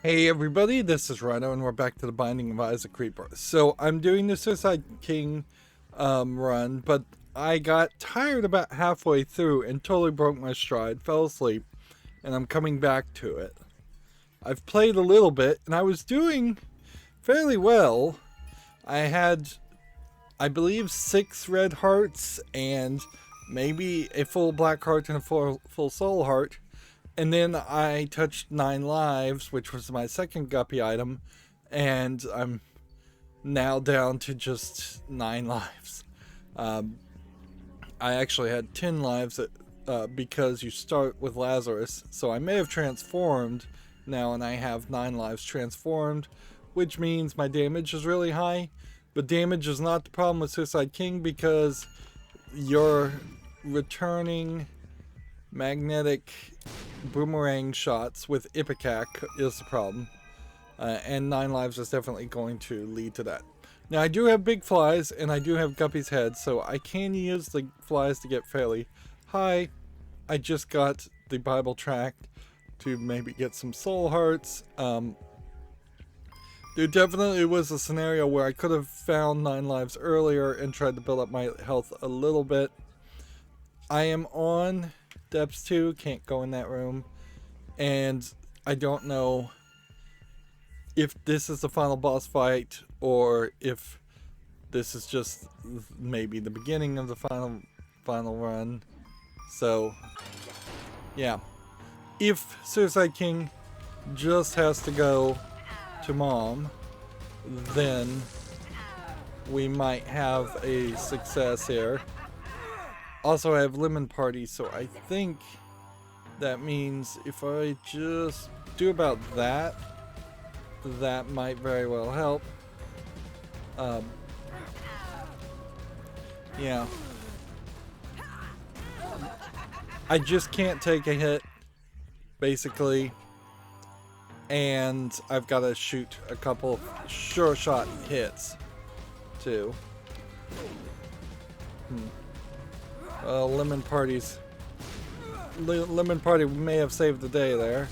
Hey everybody, this is Rydo, and we're back to the Binding of Isaac Rebirth. So I'm doing the Suicide King run, but I got tired about halfway through and totally broke my stride, fell asleep, and I'm coming back to it. I've played a little bit, and I was doing fairly well. I had, I believe, 6 red hearts and maybe a full black heart and a full soul heart. And then I touched 9 lives, which was my second guppy item, and I'm now down to just 9 lives. I actually had 10 lives because you start with Lazarus, so I may have transformed now, and I have 9 lives transformed, which means my damage is really high. But damage is not the problem with Suicide King because you're returning magnetic boomerang shots with Ipecac is the problem. And 9 lives is definitely going to lead to that. Now I do have big flies and I do have Guppy's head, so I can use the flies to get fairly high. I just got the Bible tract to maybe get some soul hearts. There definitely was a scenario where I could have found 9 lives earlier and tried to build up my health a little bit. I am on Depths 2, can't go in that room, and I don't know if this is the final boss fight or if this is just maybe the beginning of the final run. So yeah, if Suicide King just has to go to Mom, then we might have a success here. Also, I have Lemon Party, so I think that means if I just do about that, that might very well help. Yeah. I just can't take a hit, basically. And I've got to shoot a couple sure shot hits, too. Lemon Party may have saved the day there.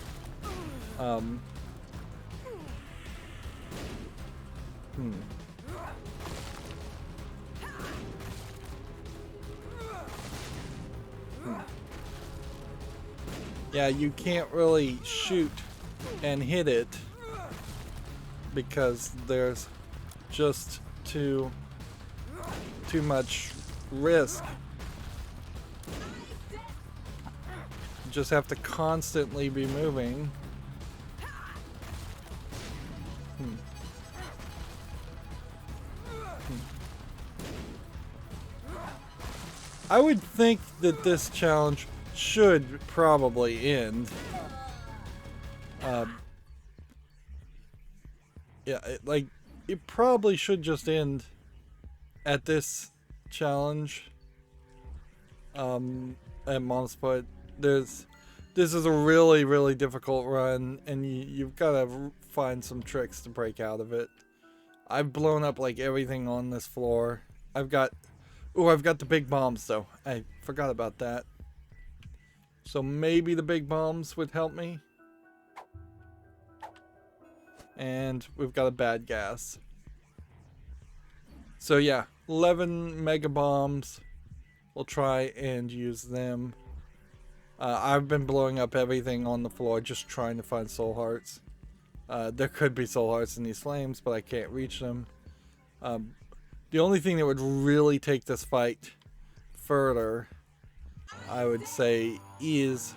Yeah, you can't really shoot and hit it because there's just too much risk. Just have to constantly be moving. I would think that this challenge should probably end. Yeah, it probably should just end at this challenge. At Mom's Spot. This is a really difficult run, and you've got to find some tricks to break out of it. I've blown up like everything on this floor. I've got the big bombs though. I forgot about that. So maybe the big bombs would help me. And we've got a bad gas. So yeah, 11 mega bombs. We'll try and use them. I've been blowing up everything on the floor just trying to find soul hearts. There could be soul hearts in these flames, but I can't reach them. The only thing that would really take this fight further, I would say, is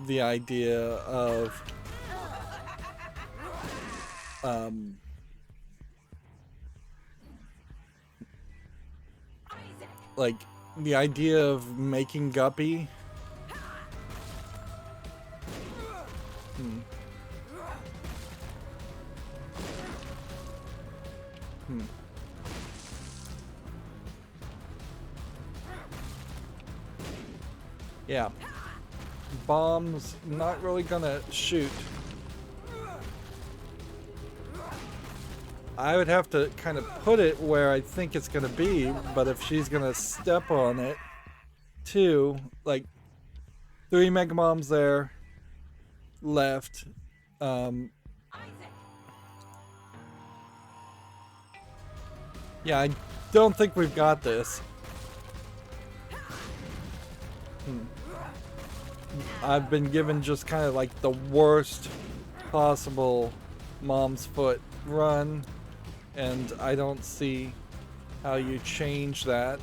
the idea of like the idea of making Guppy yeah, bombs not really gonna shoot. I would have to kind of put it where I think it's gonna be, but if she's gonna step on it too, like 3 mega bombs there left, Yeah, I don't think we've got this. I've been given just kind of like the worst possible mom's foot run, and I don't see how you change that.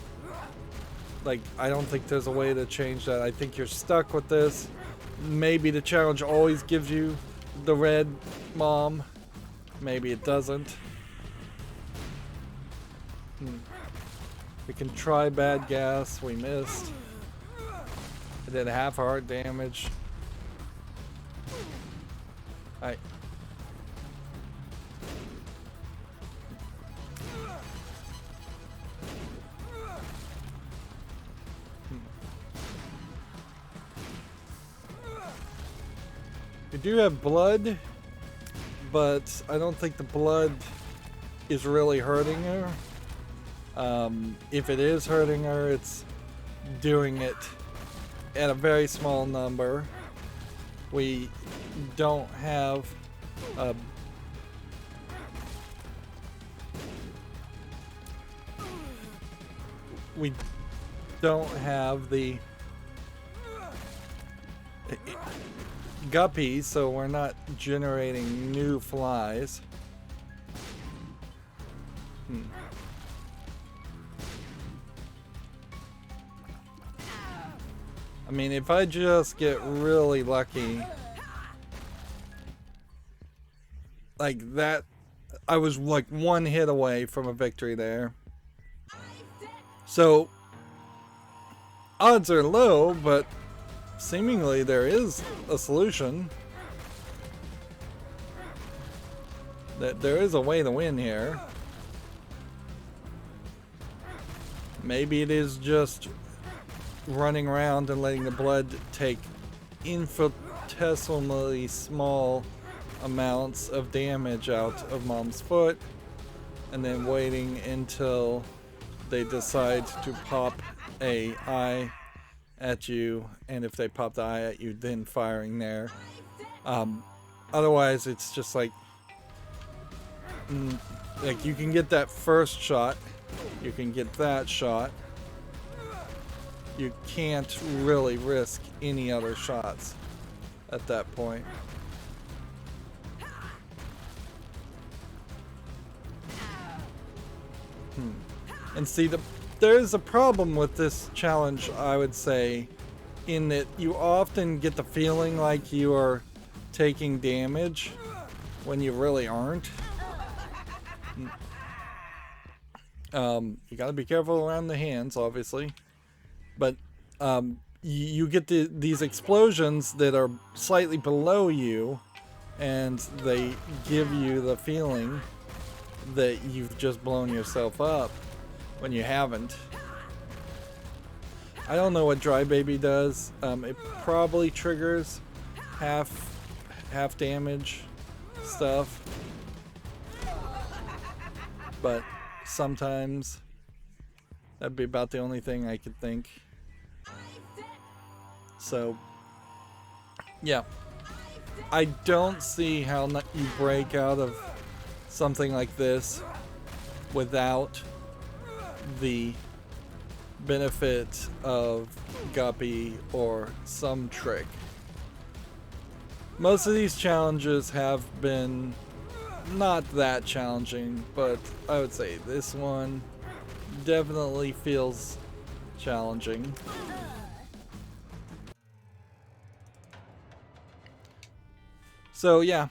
Like, I don't think there's a way to change that. I think you're stuck with this. Maybe the challenge always gives you the red mom. Maybe it doesn't. We can try bad gas. We missed. I did half heart damage. Alright. We do have blood, but I don't think the blood is really hurting her. If it is hurting her, it's doing it at a very small number. We don't have we don't have the guppy, so we're not generating new flies. I mean, if I just get really lucky, like that, I was like one hit away from a victory there. So, odds are low, but seemingly there is a solution. That there is a way to win here. Maybe it is just running around and letting the blood take infinitesimally small amounts of damage out of mom's foot, and then waiting until they decide to pop a eye at you, and if they pop the eye at you, then firing there. Otherwise it's just like you can get that first shot, you can get that shot, you can't really risk any other shots at that point. And see, there's a problem with this challenge, I would say, in that you often get the feeling like you are taking damage when you really aren't. You gotta be careful around the hands, obviously. But you get these explosions that are slightly below you, and they give you the feeling that you've just blown yourself up when you haven't. I don't know what Dry Baby does. It probably triggers half damage stuff, but sometimes that'd be about the only thing I could think. So yeah, I don't see how you break out of something like this without the benefit of Guppy or some trick. Most of these challenges have been not that challenging, but I would say this one definitely feels challenging. So yeah,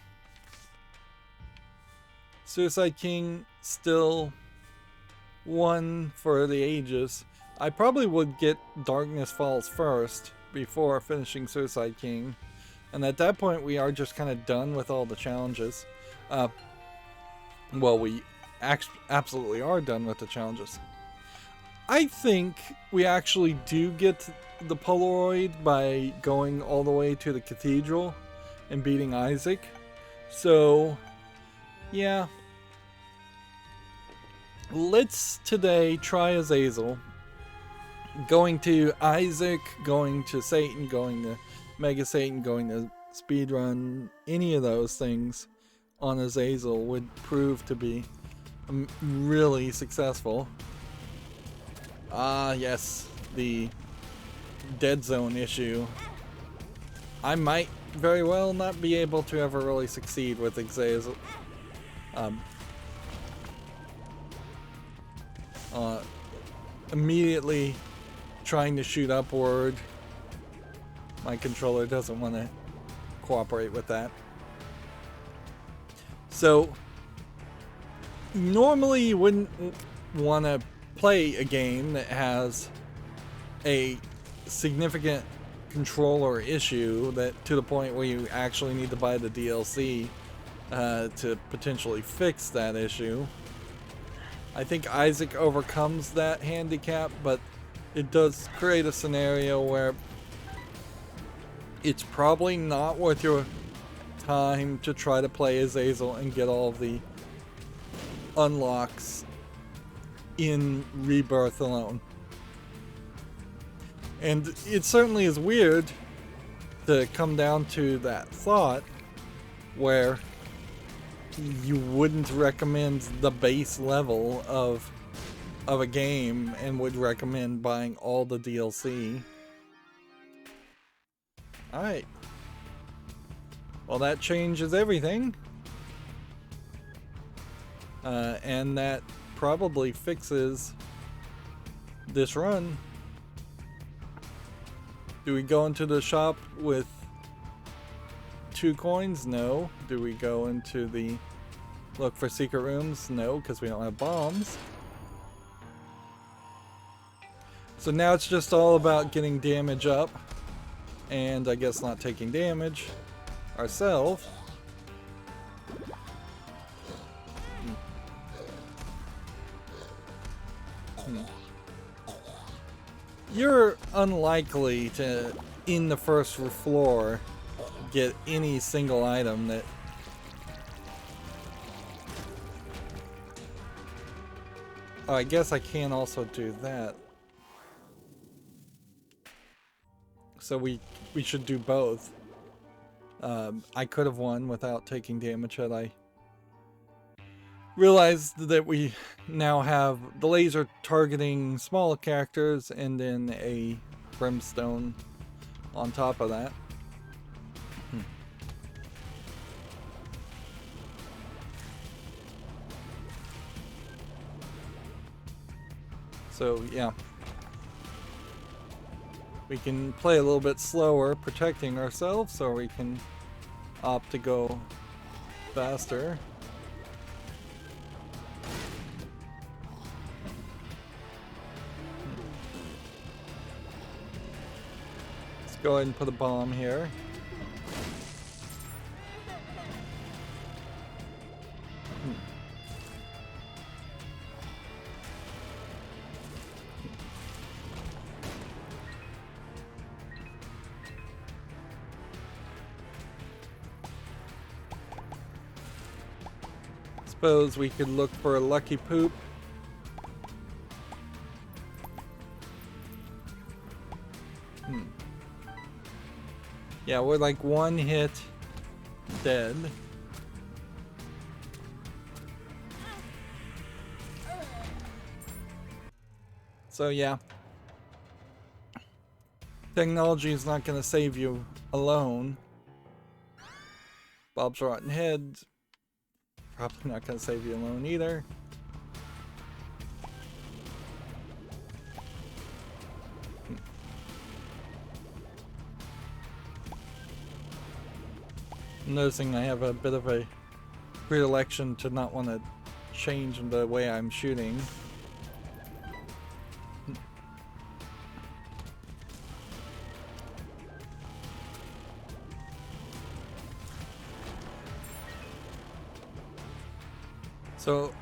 Suicide King still one for the ages. I probably would get Darkness Falls first before finishing Suicide King, and at that point we are just kind of done with all the challenges. Well, we absolutely are done with the challenges. I think we actually do get the Polaroid by going all the way to the cathedral and beating Isaac. So yeah, let's today try Azazel. Going to Isaac, going to Satan, going to Mega Satan, going to Speedrun, any of those things on Azazel would prove to be really successful. Ah, yes, the dead zone issue. I might very well not be able to ever really succeed with Exazel. Immediately trying to shoot upward. My controller doesn't want to cooperate with that. So normally you wouldn't want to play a game that has a significant controller issue, that to the point where you actually need to buy the DLC to potentially fix that issue. I think Isaac overcomes that handicap, but it does create a scenario where it's probably not worth your time to try to play Azazel and get all of the unlocks in Rebirth alone. And it certainly is weird to come down to that thought where you wouldn't recommend the base level of a game and would recommend buying all the DLC. Alright. Well, that changes everything. And that probably fixes this run. Do we go into the shop with 2 coins? No. Do we go into the look for secret rooms? No, because we don't have bombs. So now it's just all about getting damage up, and I guess not taking damage ourselves. You're unlikely to, in the first floor, get any single item that... Oh, I guess I can also do that. So we should do both. I could have won without taking damage had I realized that we now have the laser targeting smaller characters and then a brimstone on top of that. So yeah, we can play a little bit slower protecting ourselves, or we can opt to go faster. Let's go ahead and put a bomb here. Suppose we could look for a lucky poop. Yeah, we're like 1 hit dead. So yeah, technology is not going to save you alone. Bob's Rotten Head, probably not going to save you alone either. I'm noticing I have a bit of a predilection to not want to change the way I'm shooting. So,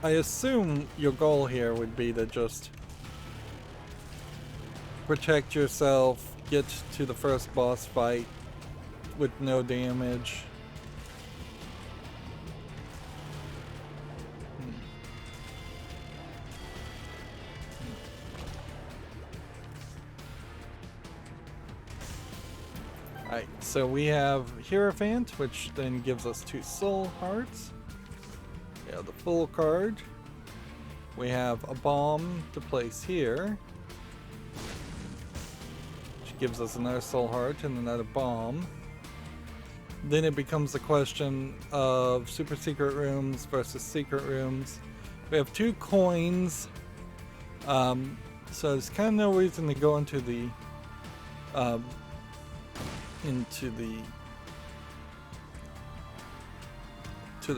I assume your goal here would be to just protect yourself, get to the first boss fight with no damage. Alright, so we have Hierophant, which then gives us 2 soul hearts. Yeah, the full card. We have a bomb to place here, which gives us another soul heart and another bomb. Then it becomes a question of super secret rooms versus secret rooms. We have 2 coins, so there's kind of no reason to go into the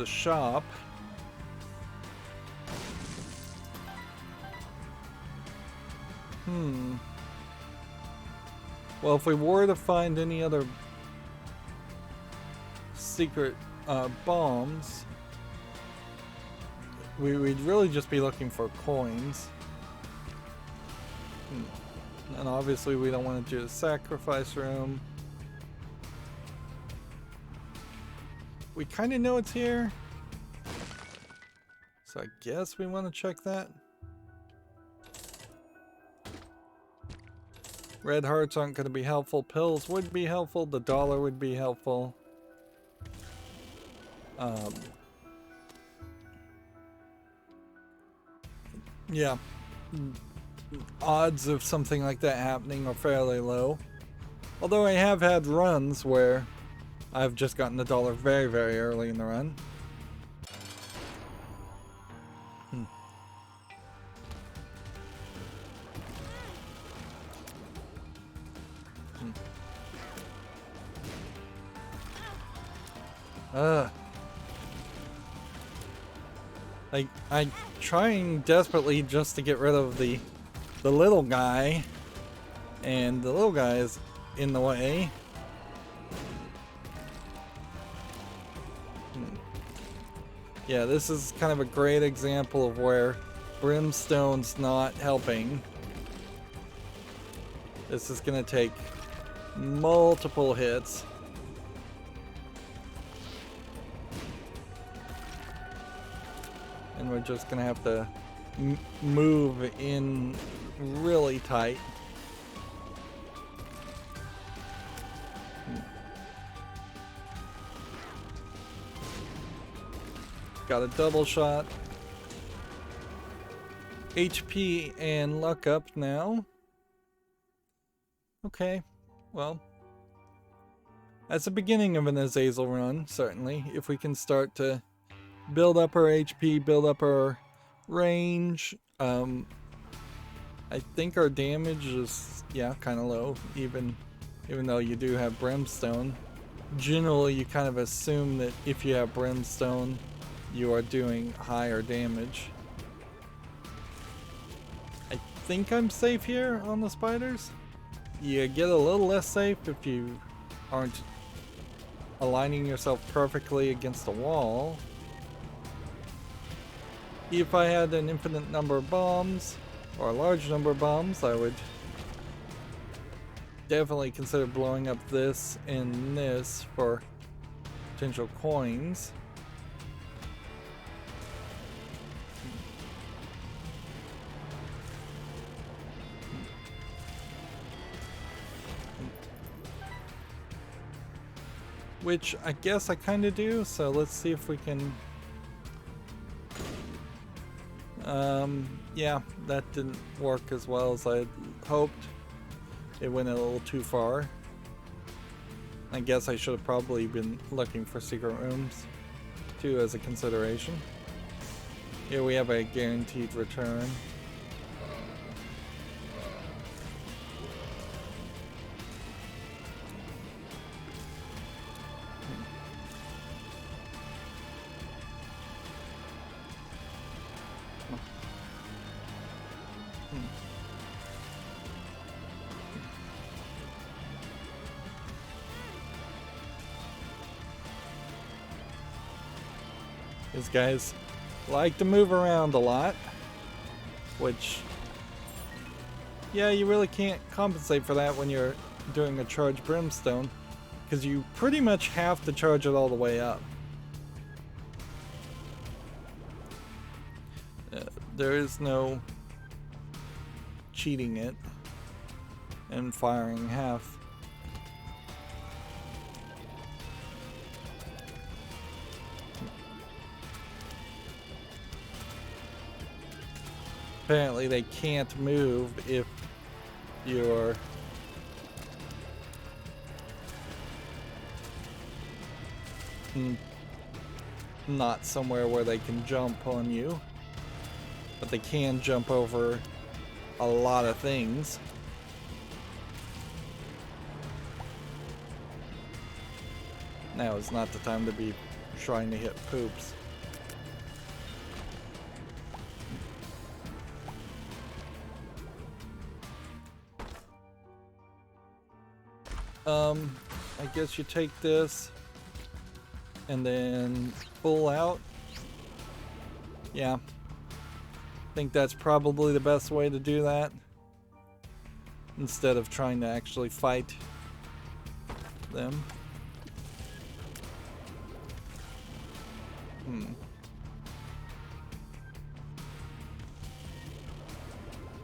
shop. Well, if we were to find any other secret bombs, we'd really just be looking for coins. And obviously we don't want to do the sacrifice room. We kind of know it's here, so I guess we want to check that. Red hearts aren't going to be helpful. Pills would be helpful. The dollar would be helpful. Yeah. Odds of something like that happening are fairly low. Although I have had runs where I've just gotten the dollar very, very early in the run. I'm trying desperately just to get rid of the little guy, and the little guy is in the way. Yeah, this is kind of a great example of where Brimstone's not helping. This is gonna take multiple hits. And we're just gonna have to move in really tight. Got a double shot. HP and luck up now. Okay, well, that's the beginning of an Azazel run, certainly. If we can start to build up our HP, build up our range. I think our damage is, yeah, kind of low, even though you do have Brimstone. Generally, you kind of assume that if you have Brimstone, you are doing higher damage. I think I'm safe here on the spiders. You get a little less safe if you aren't aligning yourself perfectly against the wall. If I had an infinite number of bombs, or a large number of bombs, I would definitely consider blowing up this and this for potential coins. Which I guess I kind of do, so let's see if we can... yeah, that didn't work as well as I had hoped. It went a little too far. I guess I should have probably been looking for secret rooms, too, as a consideration. Here we have a guaranteed return. These guys like to move around a lot, which, yeah, you really can't compensate for that when you're doing a charge Brimstone, because you pretty much have to charge it all the way up. There is no cheating it and firing half. Apparently they can't move if you're not somewhere where they can jump on you. But they can jump over a lot of things. Now is not the time to be trying to hit poops. I guess you take this and then pull out. Yeah. I think that's probably the best way to do that. Instead of trying to actually fight them.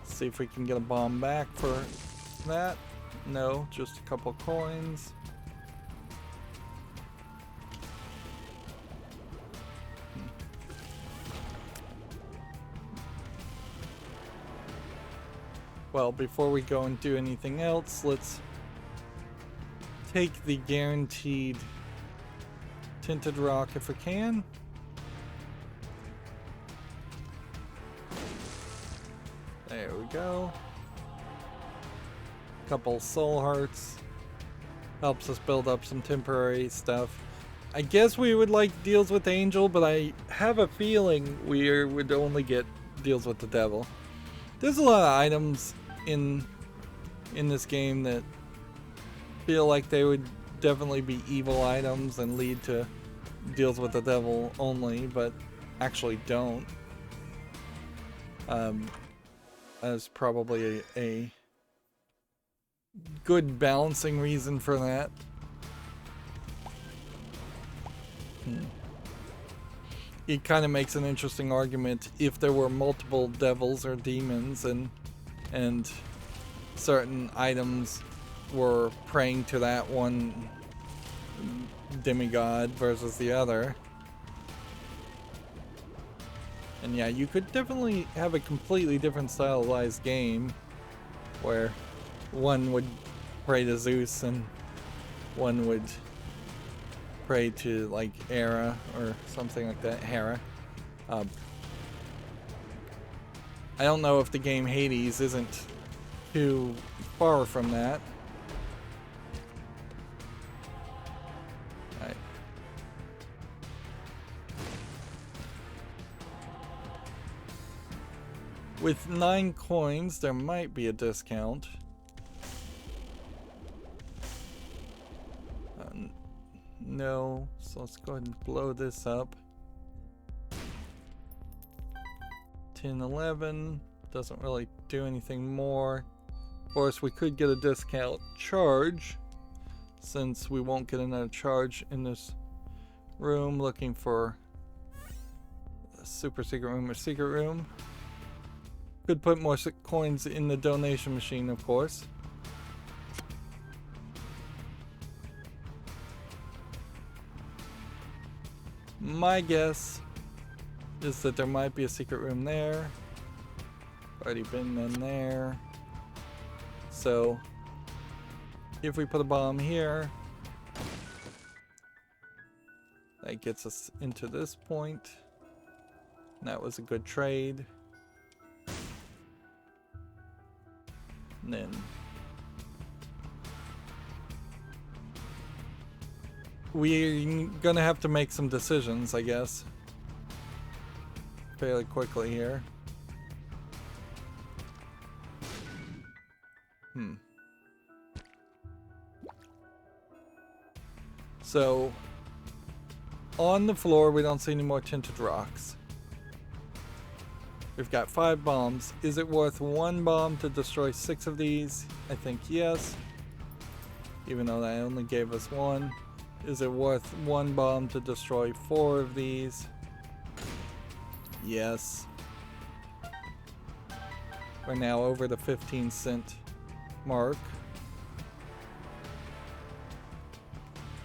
See if we can get a bomb back for that. No, just a couple coins. Well, before we go and do anything else, let's take the guaranteed tinted rock if we can. There we go. Couple soul hearts. Helps us build up some temporary stuff. I guess we would like deals with Angel, but I have a feeling we would only get deals with the devil. There's a lot of items in this game that feel like they would definitely be evil items and lead to deals with the devil only, but actually don't. That's probably a good balancing reason for that. It kind of makes an interesting argument if there were multiple devils or demons and certain items were praying to that one demigod versus the other. And yeah, you could definitely have a completely different stylized game where one would pray to Zeus and one would pray to like Hera or something like that. Hera. I don't know if the game Hades isn't too far from that. Alright. With 9 coins, there might be a discount. No, so let's go ahead and blow this up. 10, 11 doesn't really do anything more. Of course, we could get a discount charge since we won't get another charge in this room. Looking for a super secret room or secret room. Could put more coins in the donation machine, of course. My guess is that there might be a secret room there. Already been in there. So if we put a bomb here, that gets us into this point. That was a good trade. And then we're gonna have to make some decisions, I guess, fairly quickly here. So on the floor we don't see any more tinted rocks. We've got 5 bombs. Is it worth 1 bomb to destroy 6 of these? I think yes, even though that only gave us 1. Is it worth 1 bomb to destroy 4 of these? Yes. We're now over the 15-cent mark.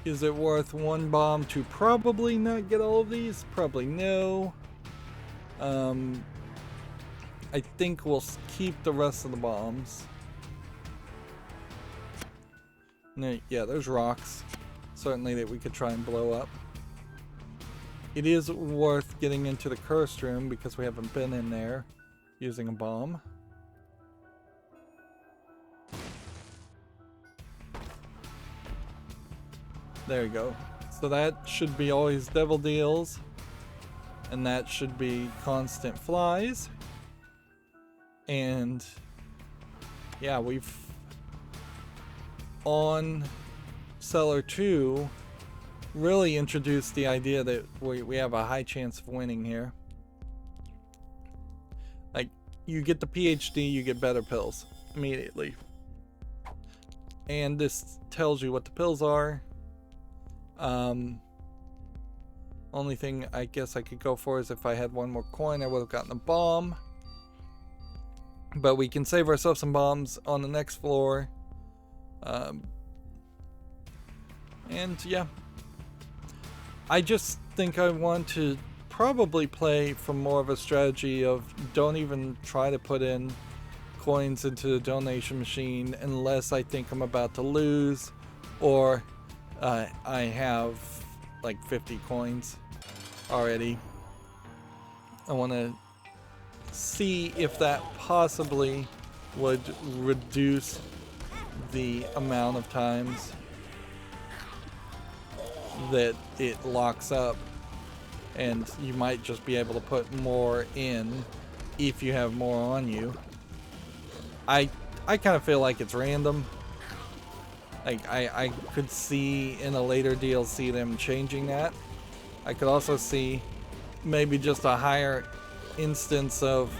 Is it worth 1 bomb to probably not get all of these? Probably no. I think we'll keep the rest of the bombs. No, yeah, there's rocks. Certainly that we could try and blow up. It is worth getting into the cursed room because we haven't been in there using a bomb. There you go. So that should be always devil deals. And that should be constant flies. And yeah, we've on Cellar 2 really introduced the idea that we have a high chance of winning here. Like, you get the PhD, you get better pills immediately. And this tells you what the pills are. Only thing I guess I could go for is if I had one more coin, I would have gotten a bomb. But we can save ourselves some bombs on the next floor. And yeah, I just think I want to probably play from more of a strategy of don't even try to put in coins into the donation machine unless I think I'm about to lose or I have like 50 coins already. I want to see if that possibly would reduce the amount of times that it locks up, and you might just be able to put more in if you have more on you. I kind of feel like it's random. Like I could see in a later DLC them changing that. I could also see maybe just a higher instance of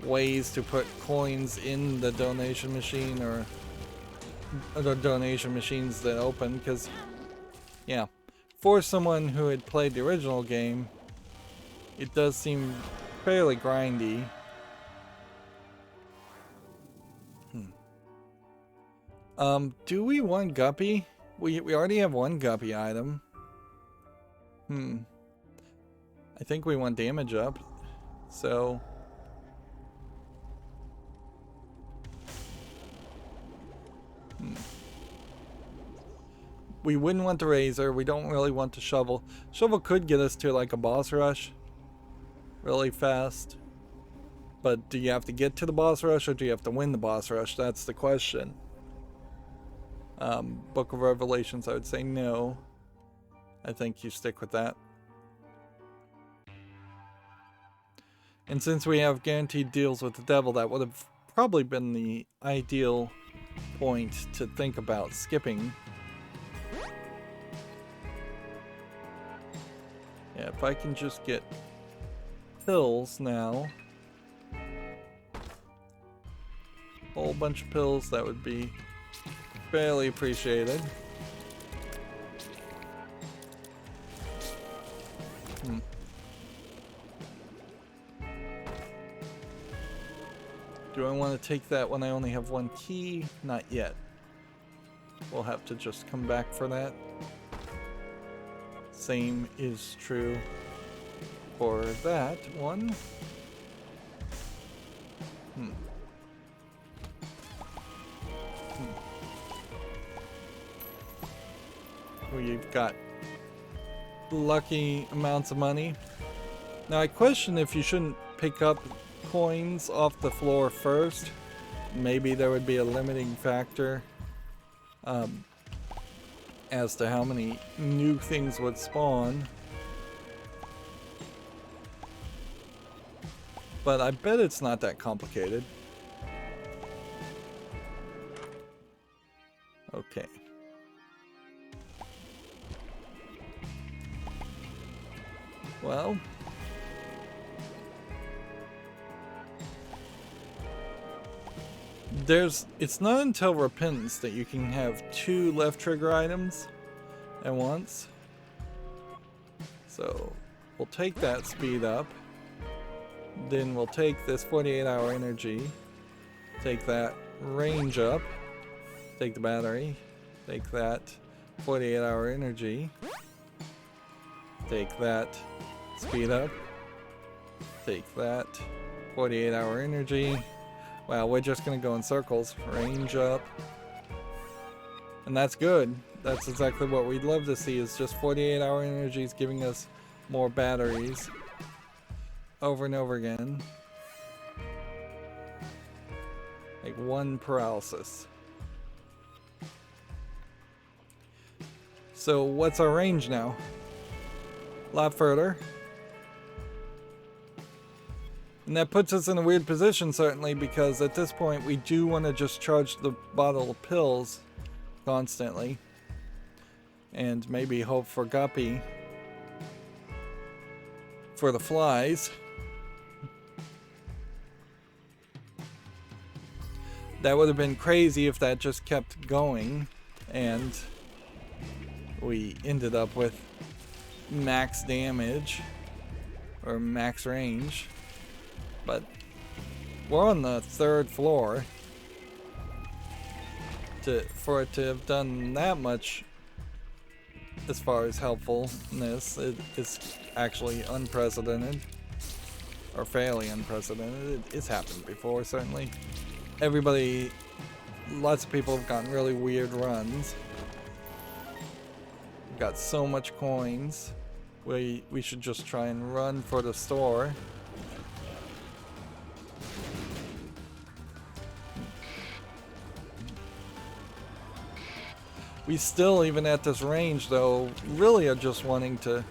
ways to put coins in the donation machine or the donation machines that open, because yeah, for someone who had played the original game, it does seem fairly grindy. Do we want Guppy? We already have one Guppy item. I think we want damage up. So we wouldn't want the razor. We don't really want the shovel. Shovel could get us to like a boss rush really fast. But do you have to get to the boss rush or do you have to win the boss rush? That's the question. Book of Revelations, I would say no. I think you stick with that. And since we have guaranteed deals with the devil, that would have probably been the ideal point to think about skipping. Yeah, if I can just get pills now. A whole bunch of pills, that would be fairly appreciated. Do I want to take that when I only have one key? Not yet. We'll have to just come back for that. Same is true for that one. We've got lucky amounts of money. Now I question if you shouldn't pick up coins off the floor first. Maybe there would be a limiting factor as to how many new things would spawn. But I bet it's not that complicated. Okay. Well, it's not until Repentance that you can have 2 left trigger items at once. So we'll take that speed up. Then we'll take this 48-hour energy. Take that range up. Take the battery. Take that 48-hour energy. Take that speed up. Take that 48-hour energy. Wow, we're just gonna go in circles. Range up. And that's good. That's exactly what we'd love to see, is just 48-hour energies giving us more batteries over and over again. Like 1 paralysis. So what's our range now? A lot further. And that puts us in a weird position, certainly, because at this point we do want to just charge the bottle of pills constantly. And maybe hope for Guppy for the flies. That would have been crazy if that just kept going and we ended up with max damage or max range. But we're on the 3rd floor. For it to have done that much as far as helpfulness, it is actually unprecedented. Or fairly unprecedented. It's happened before, certainly. Lots of people have gotten really weird runs. We've got so much coins. We should just try and run for the store. We still, even at this range though, really are just wanting to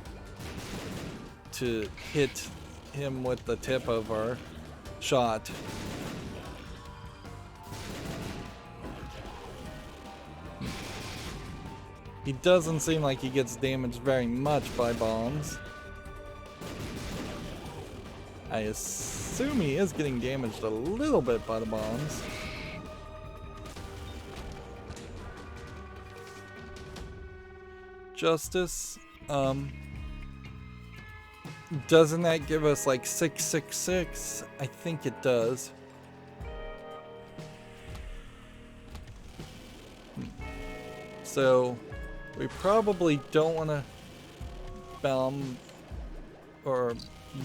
hit him with the tip of our shot. He doesn't seem like he gets damaged very much by bombs. I assume he is getting damaged a little bit by the bombs. Justice, doesn't that give us like 666? I think it does. So we probably don't want to bomb or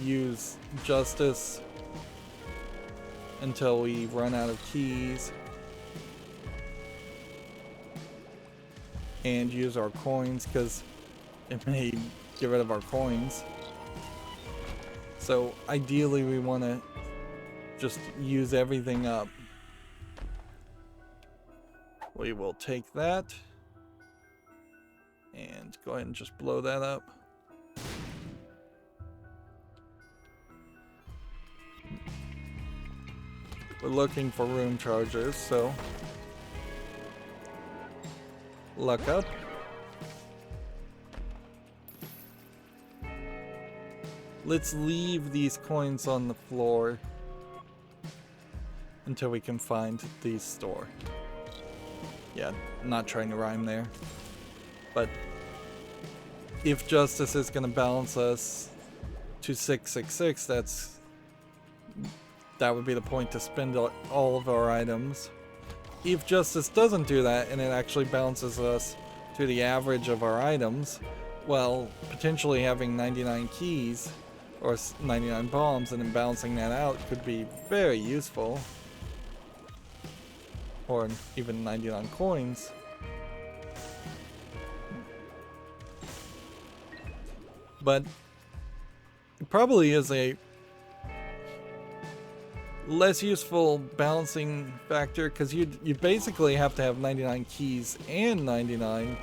use Justice until we run out of keys. And use our coins, because it may get rid of our coins. So ideally we want to just use everything up. We will take that and go ahead and just blow that up. We're looking for room chargers, so luck up. Let's leave these coins on the floor until we can find the store. Yeah, not trying to rhyme there. But if Justice is going to balance us to 666, that would be the point to spend all of our items. If Justice doesn't do that and it actually balances us to the average of our items, well, potentially having 99 keys or 99 bombs and then balancing that out could be very useful. Or even 99 coins. But it probably is a less useful balancing factor, because you basically have to have 99 keys and 99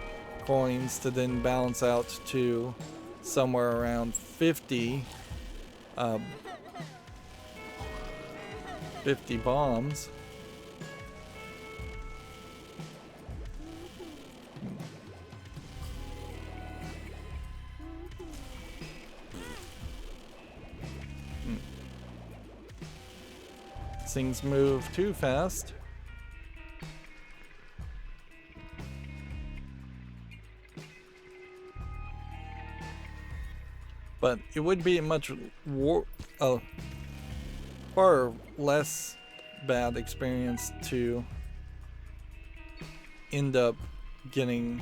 coins to then balance out to somewhere around 50 bombs. Things move too fast. But it would be a much far less bad experience to end up getting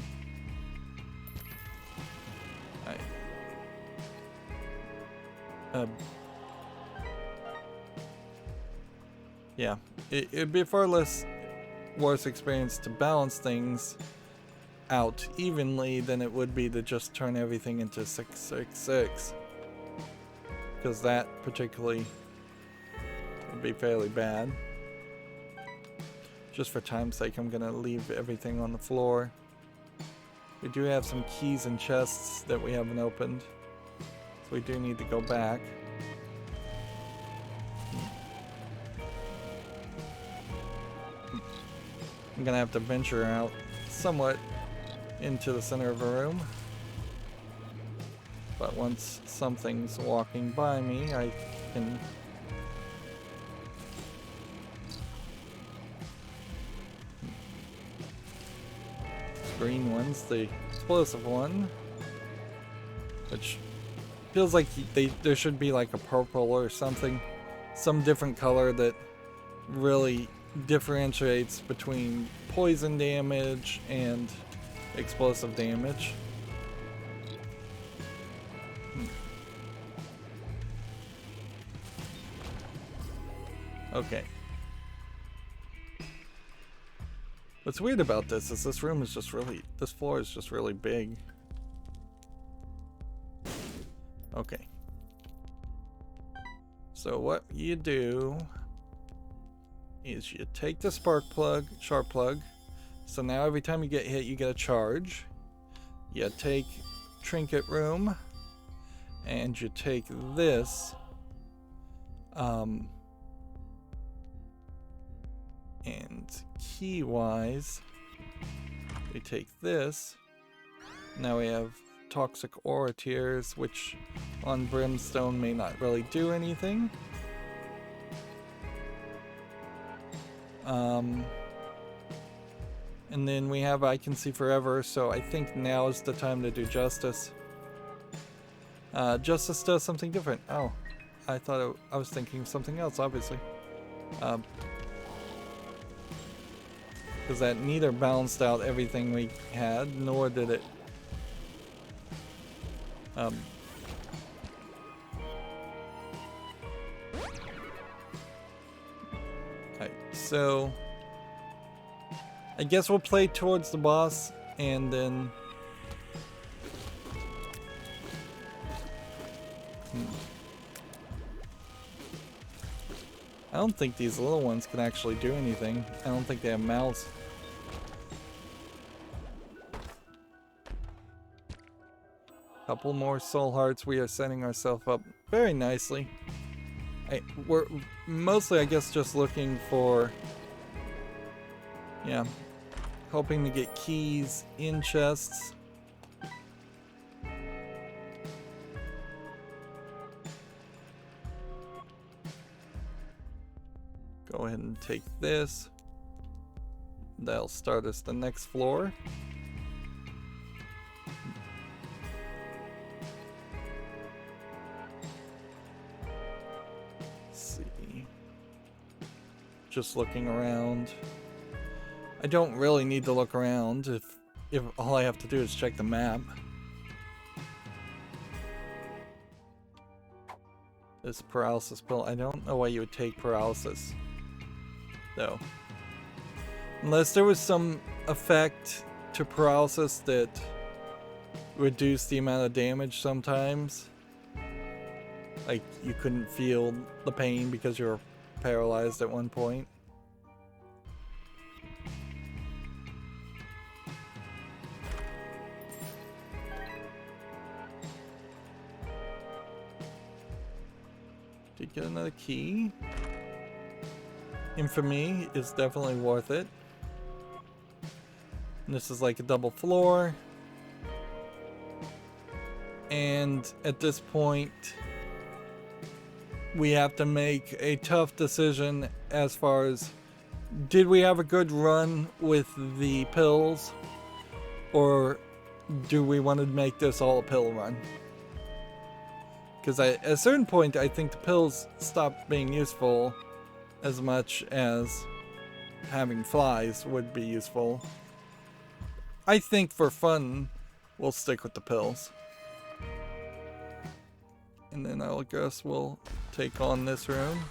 Yeah, it'd be far less worse experience to balance things out evenly than it would be to just turn everything into 666. Because that particularly would be fairly bad. Just for time's sake, I'm gonna leave everything on the floor. We do have some keys and chests that we haven't opened, so we do need to go back. I'm gonna have to venture out somewhat into the center of a room. But once something's walking by me, I can... Green one's the explosive one, which feels like there should be like a purple or something, some different color that really differentiates between poison damage and explosive damage. Okay. What's weird about this is this room is just really, this floor is just really big. Okay. So what you do is you take the spark plug, sharp plug. So now every time you get hit, you get a charge. You take trinket room, and you take this, and key wise, we take this. Now we have toxic aura tears, which on brimstone may not really do anything. And then we have I Can See Forever, so I think now is the time to do Justice. Justice does something different. Oh, I thought I was thinking of something else, obviously. Because that neither balanced out everything we had, nor did it... Alright, so... I guess we'll play towards the boss, and then... I don't think these little ones can actually do anything. I don't think they have mouths. Couple more soul hearts. We are setting ourselves up very nicely. We're mostly, I guess, just looking for... Yeah. Hoping to get keys in chests. Go ahead and take this. That'll start us the next floor. Let's see. Just looking around. I don't really need to look around if all I have to do is check the map. This paralysis pill, I don't know why you would take paralysis, though. Unless there was some effect to paralysis that reduced the amount of damage sometimes. Like you couldn't feel the pain because you were paralyzed at one point. Did get another key. Infamy is definitely worth it. And this is like a double floor. And at this point, we have to make a tough decision as far as, did we have a good run with the pills? Or do we want to make this all a pill run? Because at a certain point, I think the pills stopped being useful as much as having flies would be useful. I think for fun, we'll stick with the pills. And then I guess we'll take on this room.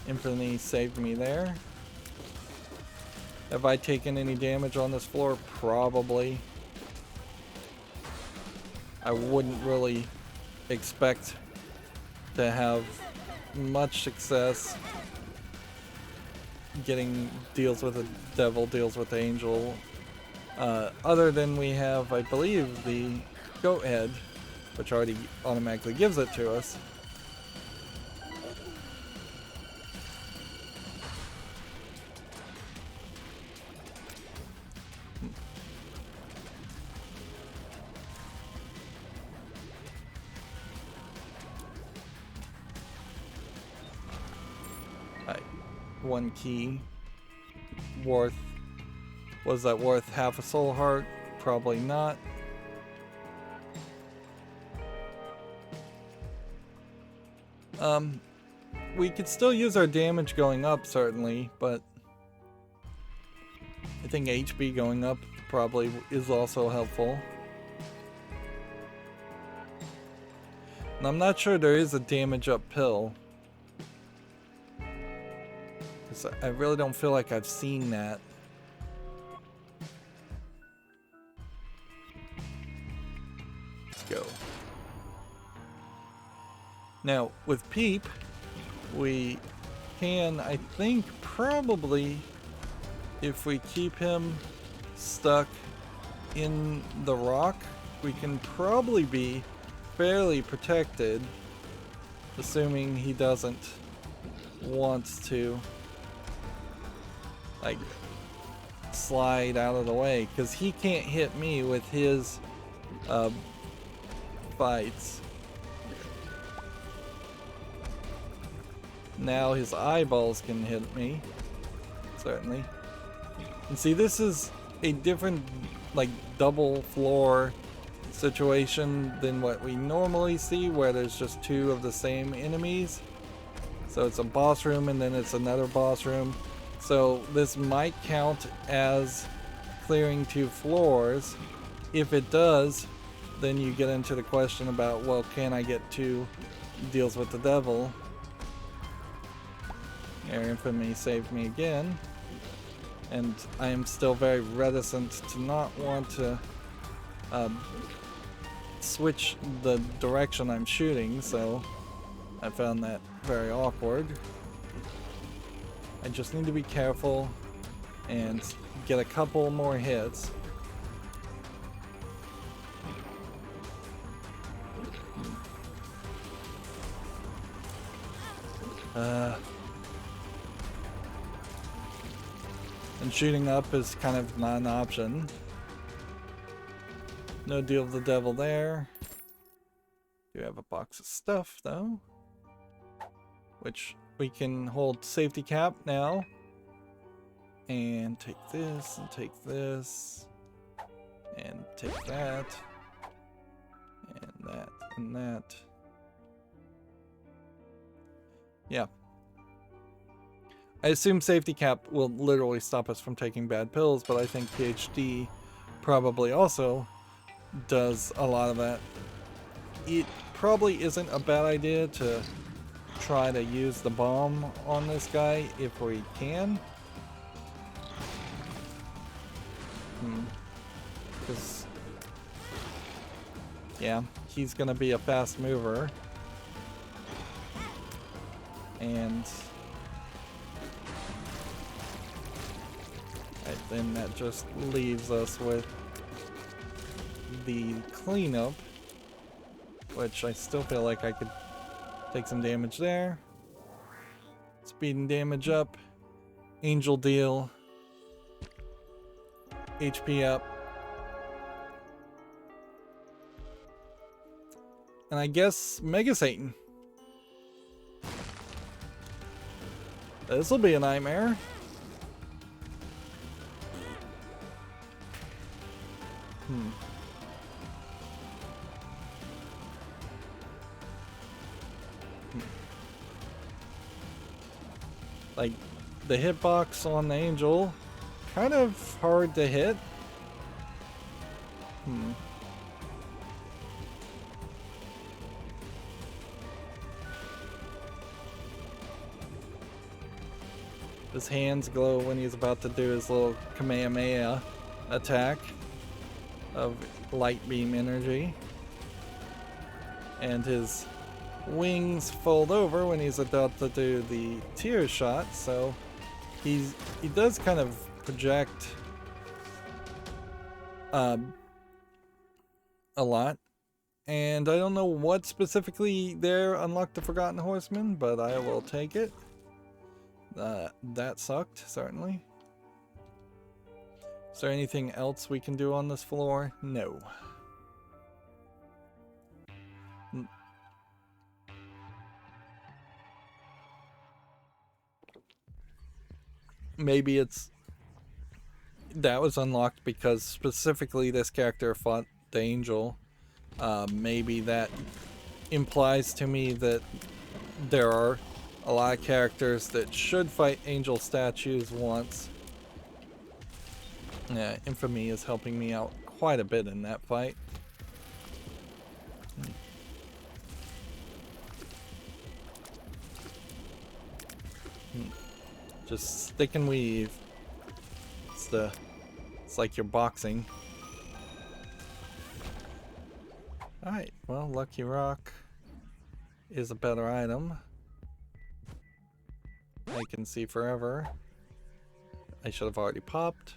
Infinity saved me there. Have I taken any damage on this floor? Probably. I wouldn't really expect to have much success getting deals with a devil, deals with the angel. Other than we have, I believe, the goat head, which already automatically gives it to us. One key worth, was that worth half a soul heart? Probably not. We could still use our damage going up, certainly, but I think HP going up probably is also helpful. And I'm not sure there is a damage up pill. I really don't feel like I've seen that. Let's go. Now, with Peep, we can, I think, probably, if we keep him stuck in the rock, we can probably be fairly protected, assuming he doesn't want to like slide out of the way, because he can't hit me with his fights. Now his eyeballs can hit me, certainly. And see, this is a different, like, double floor situation than what we normally see, where there's just two of the same enemies. So it's a boss room and then it's another boss room. So this might count as clearing 2 floors. If it does, then you get into the question about, well, can I get 2 deals with the devil? Air Infamy saved me again. And I am still very reticent to not want to switch the direction I'm shooting, so I found that very awkward. I just need to be careful and get a couple more hits. And shooting up is kind of not an option. No deal with the devil there. Do have a box of stuff though, which we can hold safety cap now. And take this, and take this, and take that, and that, and that. Yeah. I assume safety cap will literally stop us from taking bad pills, but I think PhD probably also does a lot of that. It probably isn't a bad idea to try to use the bomb on this guy if we can. Because, yeah, he's gonna be a fast mover. And then that just leaves us with the cleanup, which I still feel like I could take some damage there. Speeding damage up. Angel deal. HP up. And I guess Mega Satan. This'll be a nightmare. Like, the hitbox on the angel, kind of hard to hit. His hands glow when he's about to do his little Kamehameha attack of light beam energy. And his wings fold over when he's about to do the tear shot, so he does kind of project a lot. And I don't know what specifically there unlocked the Forgotten Horseman, but I will take it. That sucked, certainly. Is there anything else we can do on this floor? No. Maybe that was unlocked because specifically this character fought the angel. Maybe that implies to me that there are a lot of characters that should fight angel statues once. Yeah, Infamy is helping me out quite a bit in that fight. Just stick and weave. It's like you're boxing. Alright, well, Lucky Rock is a better item. I can see forever. I should have already popped.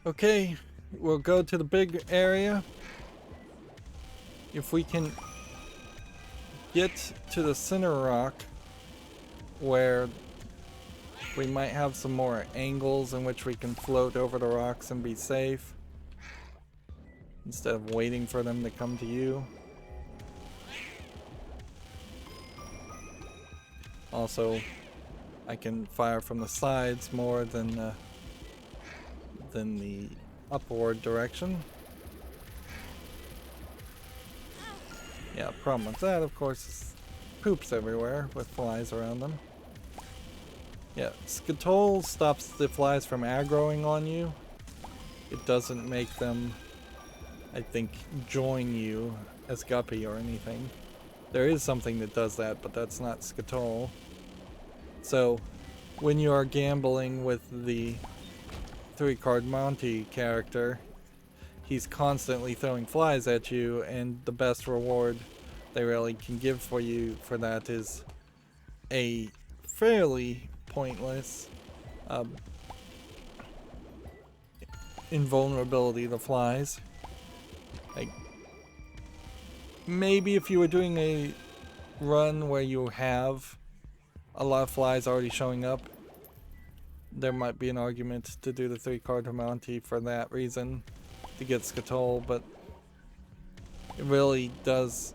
Okay, we'll go to the big area. If we can get to the center rock where we might have some more angles in which we can float over the rocks and be safe instead of waiting for them to come to you. Also, I can fire from the sides more than the upward direction. Yeah, problem with that, of course, is poops everywhere with flies around them. Yeah, Skatole stops the flies from aggroing on you. It doesn't make them, I think, join you as Guppy or anything. There is something that does that, but that's not Skatole. So, when you are gambling with the 3-card Monty character, he's constantly throwing flies at you, and the best reward they really can give for you for that is a fairly pointless invulnerability to flies. Like, maybe if you were doing a run where you have a lot of flies already showing up, there might be an argument to do the 3-card Monty for that reason, to get Skatole, but it really does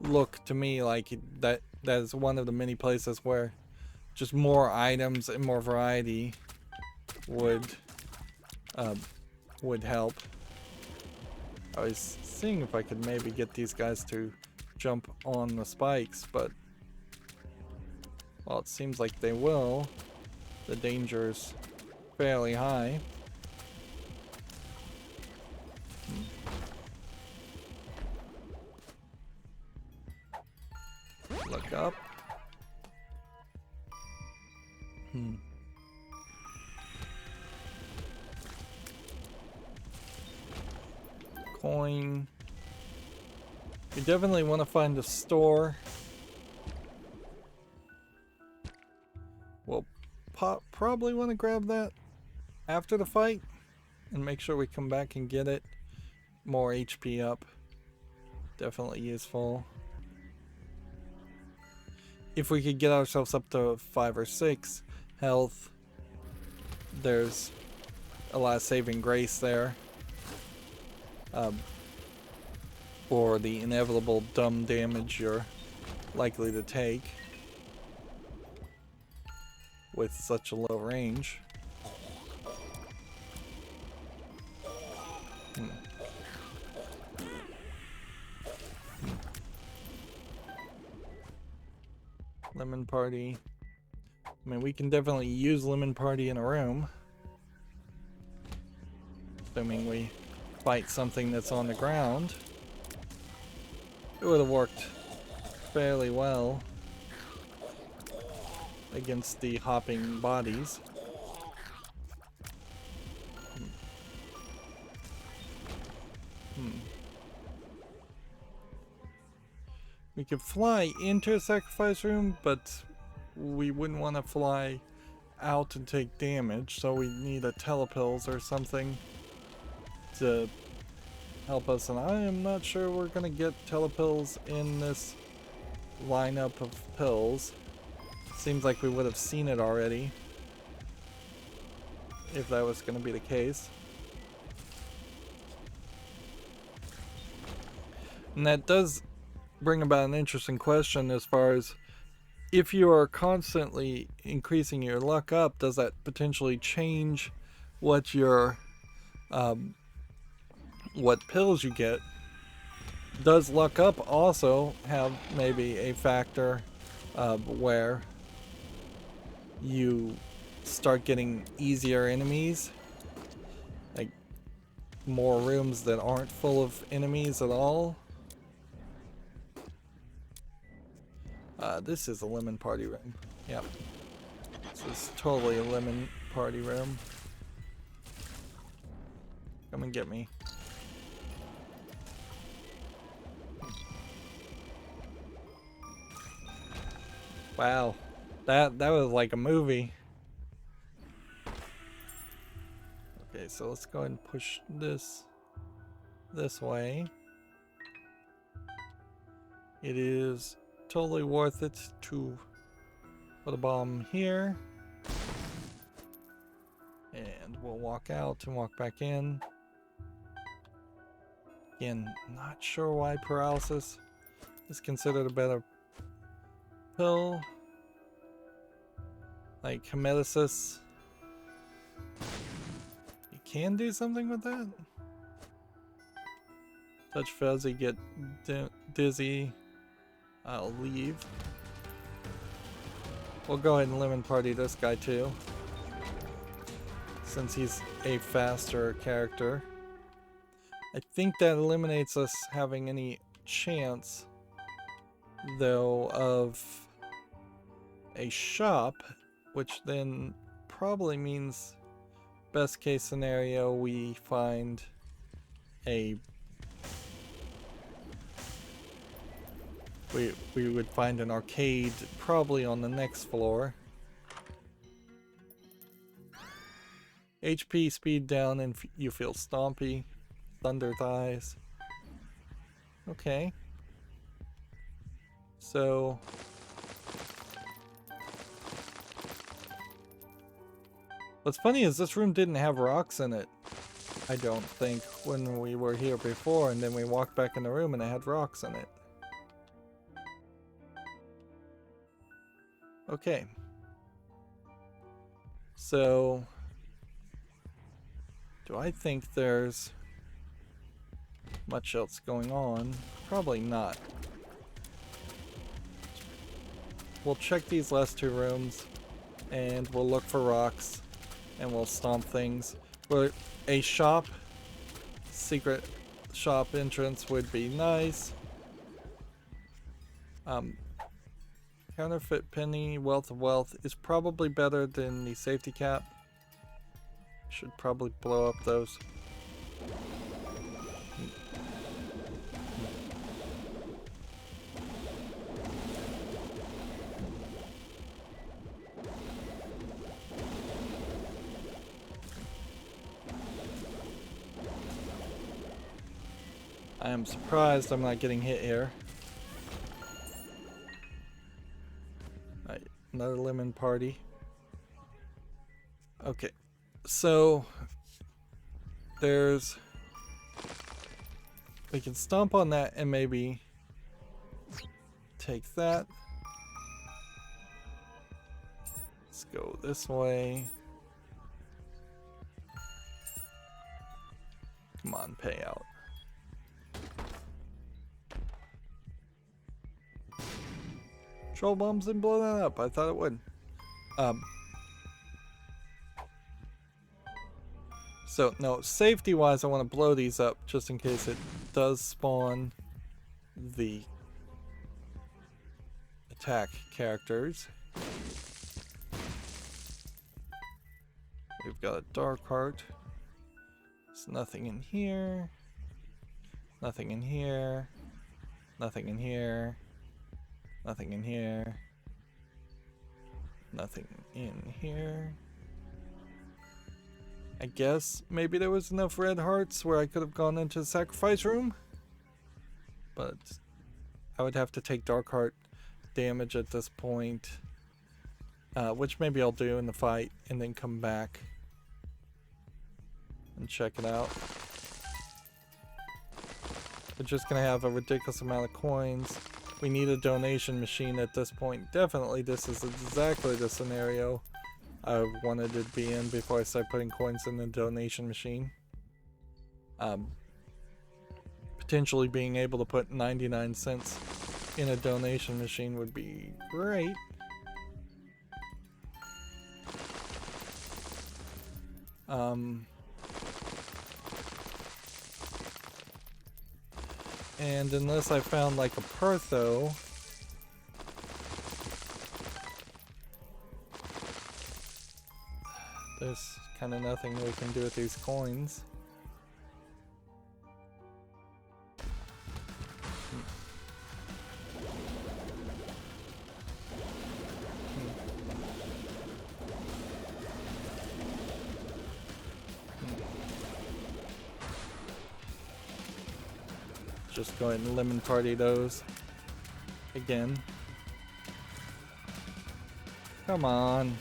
look to me like that is one of the many places where just more items and more variety would help. I was seeing if I could maybe get these guys to jump on the spikes, but well, it seems like they will. The danger's fairly high. Look up. Coin. You definitely want to find a store. We'll probably want to grab that after the fight and make sure we come back and get it. More HP up. Definitely useful. If we could get ourselves up to 5 or 6 health, there's a lot of saving grace there. Or the inevitable dumb damage you're likely to take with such a low range. Lemon party. I mean, we can definitely use lemon party in a room. Assuming we fight something that's on the ground. It would have worked fairly well against the hopping bodies. We could fly into a sacrifice room, but we wouldn't want to fly out and take damage, so we need a telepills or something to help us, and I am not sure we're gonna get telepills in this lineup of pills. Seems like we would have seen it already if that was gonna be the case. And that does bring about an interesting question as far as if you are constantly increasing your luck up, does that potentially change what your what pills you get? Does luck up also have maybe a factor where you start getting easier enemies, like more rooms that aren't full of enemies at all? This is a lemon party room. Yep. This is totally a lemon party room. Come and get me. Wow. That was like a movie. Okay, so let's go ahead and push this way. It is totally worth it to put a bomb here. And we'll walk out and walk back in. Again, not sure why paralysis is considered a better pill. Like hemetosis. You can do something with that? Touch fuzzy, get dizzy. I'll leave. We'll go ahead and lemon party this guy too, since he's a faster character. I think that eliminates us having any chance, though, of a shop, which then probably means best case scenario we find a we would find an arcade probably on the next floor. HP speed down and you feel stompy. Thunder thighs. Okay. So what's funny is this room didn't have rocks in it, I don't think, when we were here before, and then we walked back in the room and it had rocks in it. Okay. So do I think there's much else going on? Probably not. We'll check these last two rooms and we'll look for rocks and we'll stomp things. But a shop, secret shop entrance would be nice. Counterfeit penny, wealth of wealth is probably better than the safety cap. Should probably blow up those. I am surprised I'm not getting hit here. Alright, another lemon party. Okay, so there's... we can stomp on that and maybe take that. Let's go this way. Come on, pay out. Troll bombs didn't blow that up. I thought it would. So, no, safety-wise, I want to blow these up just in case it does spawn the attack characters. We've got a dark heart. There's nothing in here. Nothing in here. Nothing in here. Nothing in here. Nothing in here. I guess maybe there was enough red hearts where I could have gone into the sacrifice room. But I would have to take dark heart damage at this point. Which maybe I'll do in the fight and then come back and check it out. We're just gonna have a ridiculous amount of coins. We need a donation machine at this point. Definitely this is exactly the scenario I wanted it to be in before I start putting coins in the donation machine. Potentially being able to put 99 cents in a donation machine would be great. And unless I found like a Pertho, there's kind of nothing we can do with these coins. Just go ahead and lemon party those again. Come on.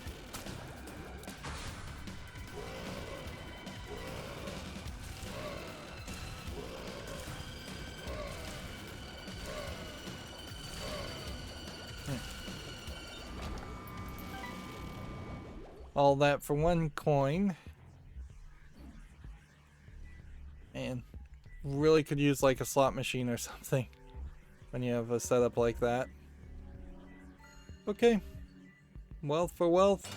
All that for one coin. And really could use like a slot machine or something when you have a setup like that. Okay. Wealth for wealth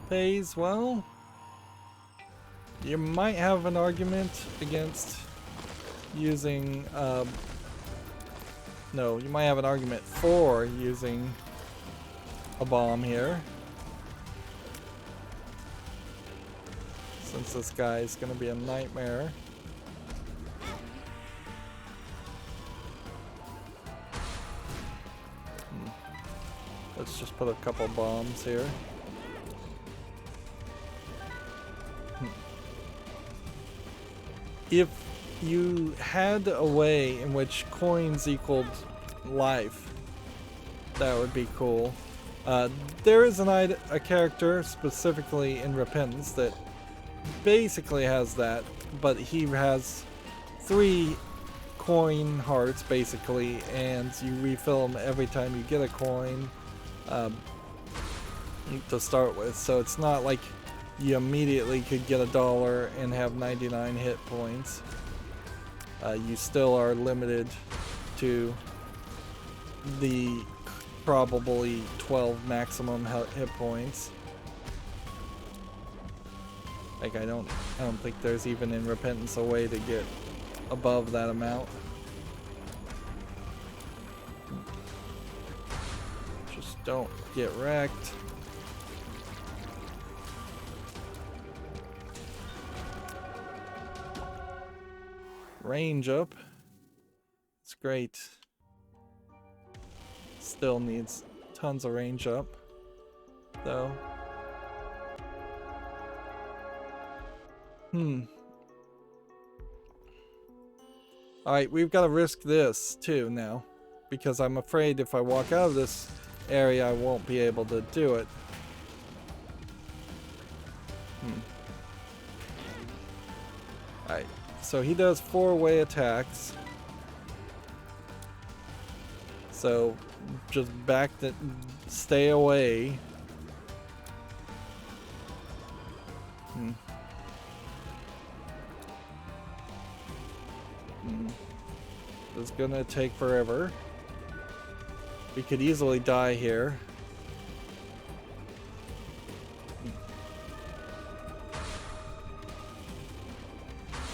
pays well. You might have an argument against using no, you might have an argument for using a bomb here, since this guy is going to be a nightmare. Let's just put a couple bombs here. If you had a way in which coins equaled life, that would be cool. There is a character specifically in Repentance that basically has that, but he has 3 coin hearts basically, and you refill them every time you get a coin to start with. So it's not like you immediately could get $1 and have 99 hit points. You still are limited to the probably 12 maximum hit points. Like I don't think there's even in Repentance a way to get above that amount. Just don't get wrecked. Range up. It's great. Still needs tons of range up, though. Alright, we've got to risk this too now, because I'm afraid if I walk out of this area I won't be able to do it. Alright, so he does 4-way attacks. So just stay away. It's gonna take forever. We could easily die here.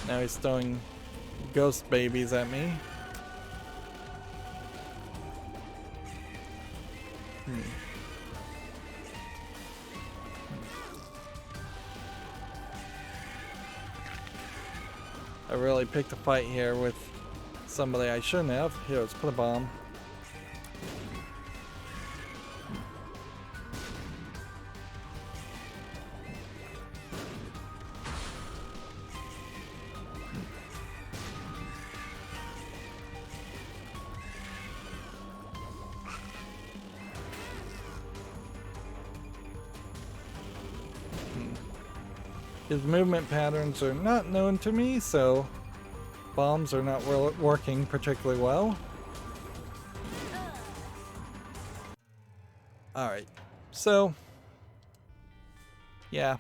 Now he's throwing ghost babies at me. I really picked a fight here with somebody I shouldn't have. Here, let's put a bomb. His movement patterns are not known to me, so bombs are not working particularly well. Alright, so yeah,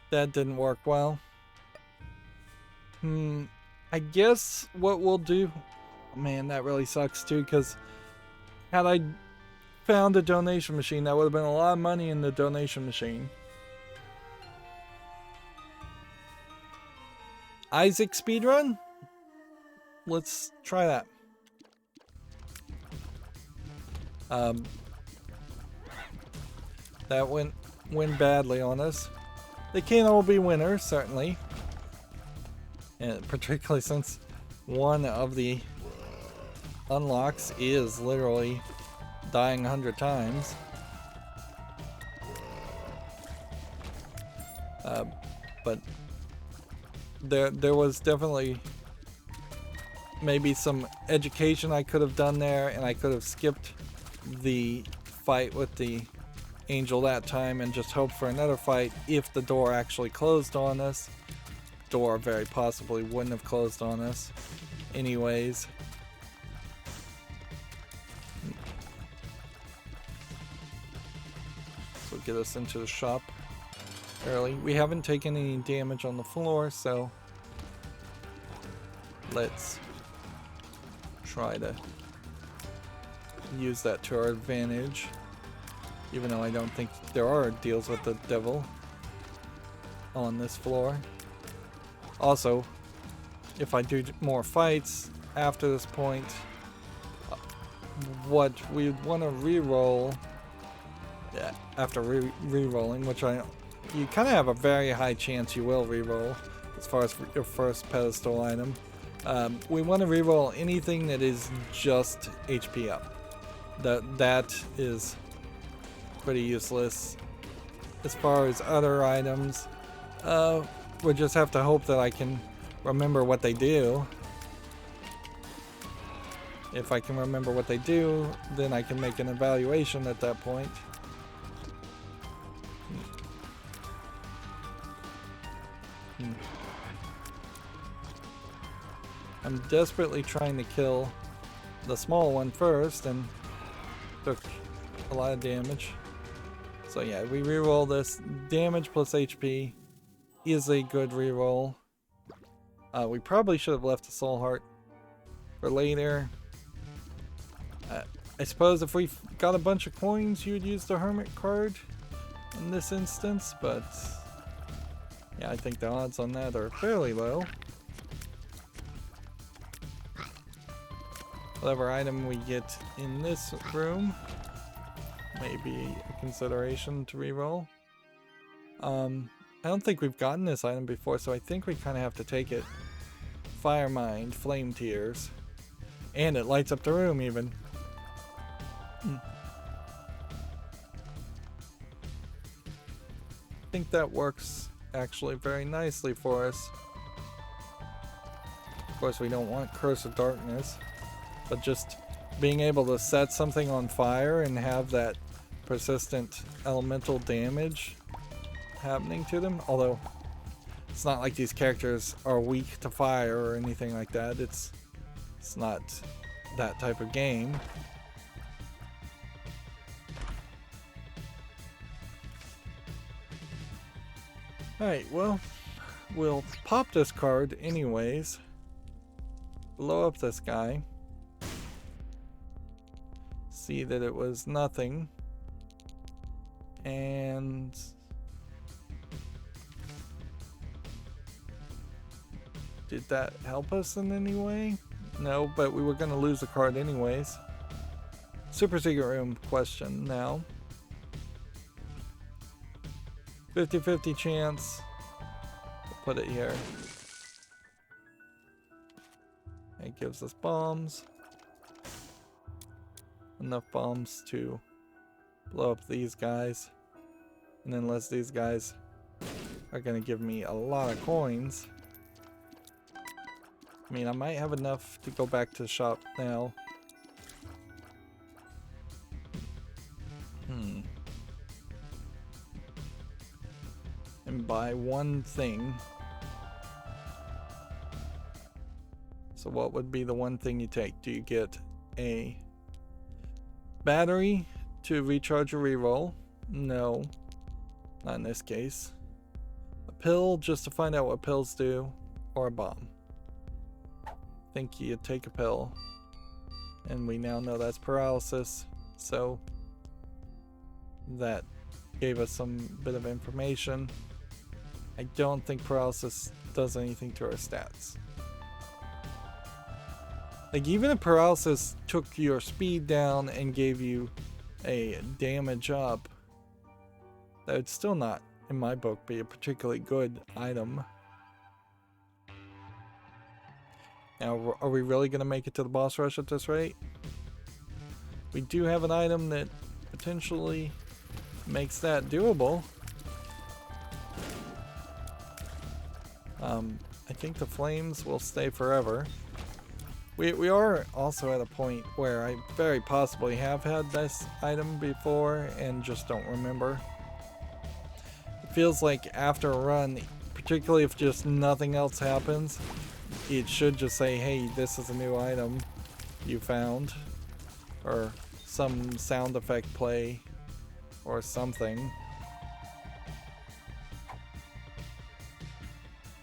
that didn't work well. I guess what we'll do, man, that really sucks too, because had I found a donation machine, that would have been a lot of money in the donation machine. Isaac speedrun? Let's try that. That went badly on us. They can't all be winners, certainly. And particularly since one of the unlocks is literally dying 100 times. But there was definitely maybe some education I could have done there, and I could have skipped the fight with the angel that time and just hoped for another fight if the door actually closed on us. Door very possibly wouldn't have closed on us anyways. So get us into the shop early. We haven't taken any damage on the floor, so let's try to use that to our advantage, even though I don't think there are deals with the devil on this floor. Also, if I do more fights after this point, what we want to re-roll after re-rolling, which you kind of have a very high chance you will re-roll as far as your first pedestal item. We want to re-roll anything that is just HP up. That is pretty useless. As far as other items, we just have to hope that I can remember what they do. If I can remember what they do, then I can make an evaluation at that point. I'm desperately trying to kill the small one first, and took a lot of damage. So yeah, we reroll this. Damage plus HP is a good reroll. We probably should have left the soul heart for later. I suppose if we got a bunch of coins, you would use the hermit card in this instance, but yeah, I think the odds on that are fairly low. Whatever item we get in this room may be a consideration to reroll. I don't think we've gotten this item before, so I think we kind of have to take it. Fire Mind, Flame Tears. And it lights up the room even. I think that works actually very nicely for us. Of course, we don't want Curse of Darkness, but just being able to set something on fire and have that persistent elemental damage happening to them. Although it's not like these characters are weak to fire or anything like that. It's not that type of game. Alright, well, we'll pop this card anyways. Blow up this guy. see that it was nothing. And did that help us in any way? No, but we were going to lose the card anyways. Super secret room question now. 50-50 chance. We'll put it here. It gives us bombs. Enough bombs to blow up these guys. And unless these guys are going to give me a lot of coins. I mean, I might have enough to go back to the shop now. And buy one thing. So what would be the one thing you take? Do you get a battery to recharge your reroll? No, not in this case. A pill just to find out what pills do, or a bomb. I think you take a pill, and we now know that's paralysis, so that gave us some bit of information. I don't think paralysis does anything to our stats. Like, even if paralysis took your speed down and gave you a damage up, that would still not, in my book, be a particularly good item. Now, are we really going to make it to the boss rush at this rate? We do have an item that potentially makes that doable. I think the flames will stay forever. We are also at a point where I very possibly have had this item before and just don't remember. It feels like after a run, particularly if just nothing else happens, it should just say, hey, this is a new item you found, or some sound effect play or something.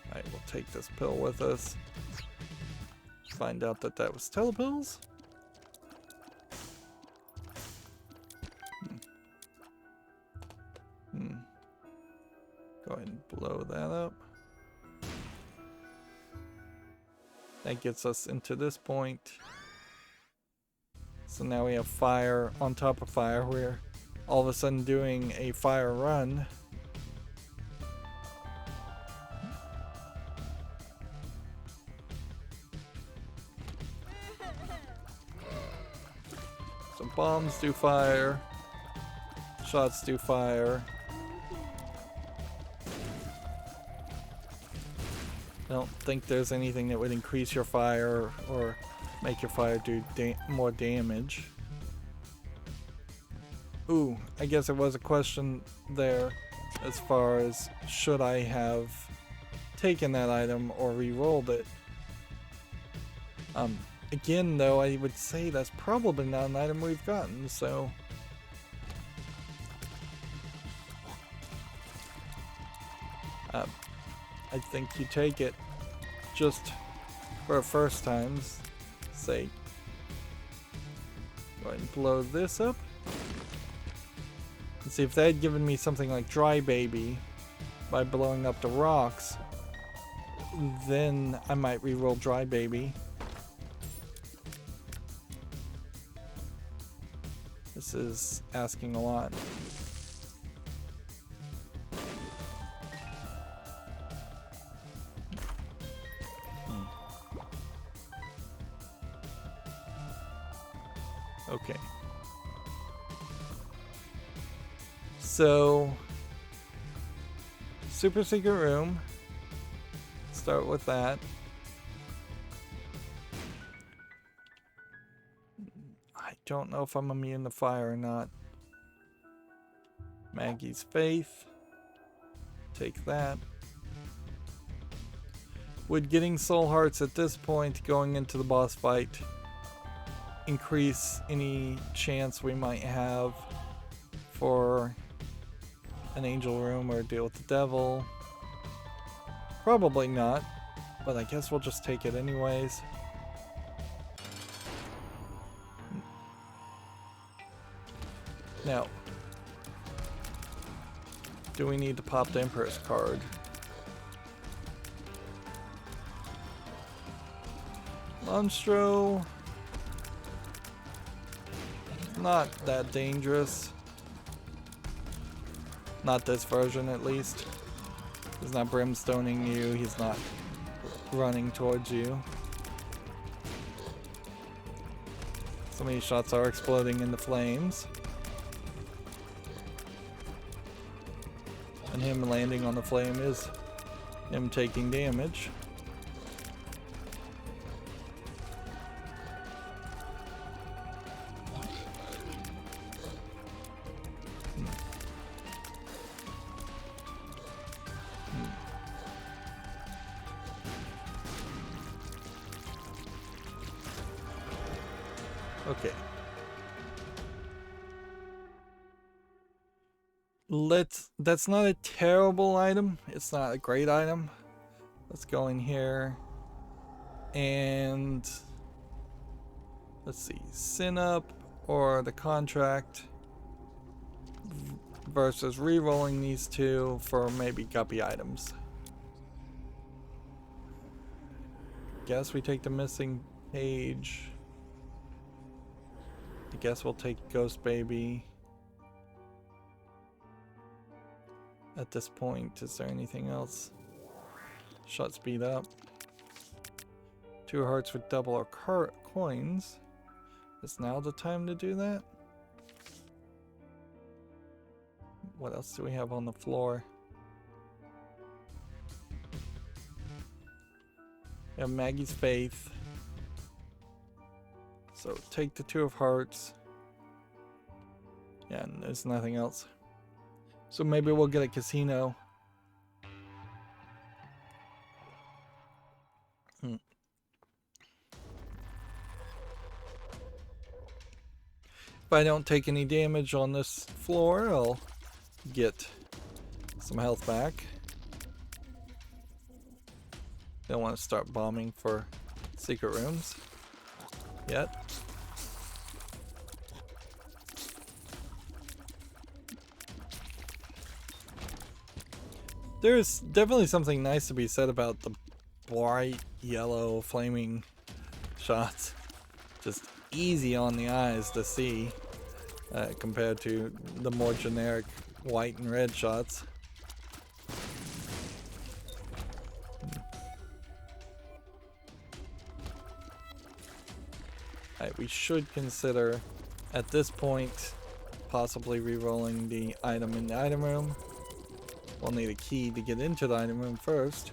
Alright, we'll take this pill with us. Find out that that was telepills. Go ahead and blow that up. That gets us into this point. So now we have fire on top of fire. We're all of a sudden doing a fire run. So bombs do fire. Shots do fire. I don't think there's anything that would increase your fire or make your fire do more damage. Ooh, I guess there was a question there as far as should I have taken that item or re-rolled it. Again though, I would say that's probably not an item we've gotten, so I think you take it just for a first time's sake. Go ahead and blow this up. And see if they had given me something like Dry Baby by blowing up the rocks, then I might re-roll Dry Baby. This is asking a lot. Okay. So, super secret room. Start with that. I don't know if I'm immune to fire or not. Maggie's Faith. Take that. Would getting soul hearts at this point going into the boss fight increase any chance we might have for an angel room or deal with the devil? Probably not, but I guess we'll just take it anyways. Now, do we need to pop the Empress card? Monstro. Not that dangerous. Not this version, at least. He's not brimstoning you. He's not running towards you. Some of these shots are exploding into flames. And him landing on the flame is him taking damage. Okay. That's not a terrible item. It's not a great item. Let's go in here and let's see, Sin Up or the contract versus re-rolling these two for maybe guppy items. Guess we take the missing page. I guess we'll take Ghost Baby. At this point, is there anything else? Shot speed up. 2 hearts with double our coins. Is now the time to do that? What else do we have on the floor? We have Maggie's Faith. So take the 2 of hearts. Yeah, and there's nothing else. So maybe we'll get a casino. If I don't take any damage on this floor, I'll get some health back. Don't want to start bombing for secret rooms yet. There's definitely something nice to be said about the bright yellow flaming shots. Just easy on the eyes to see compared to the more generic white and red shots. Alright, we should consider at this point possibly re-rolling the item in the item room. We'll need a key to get into the item room first.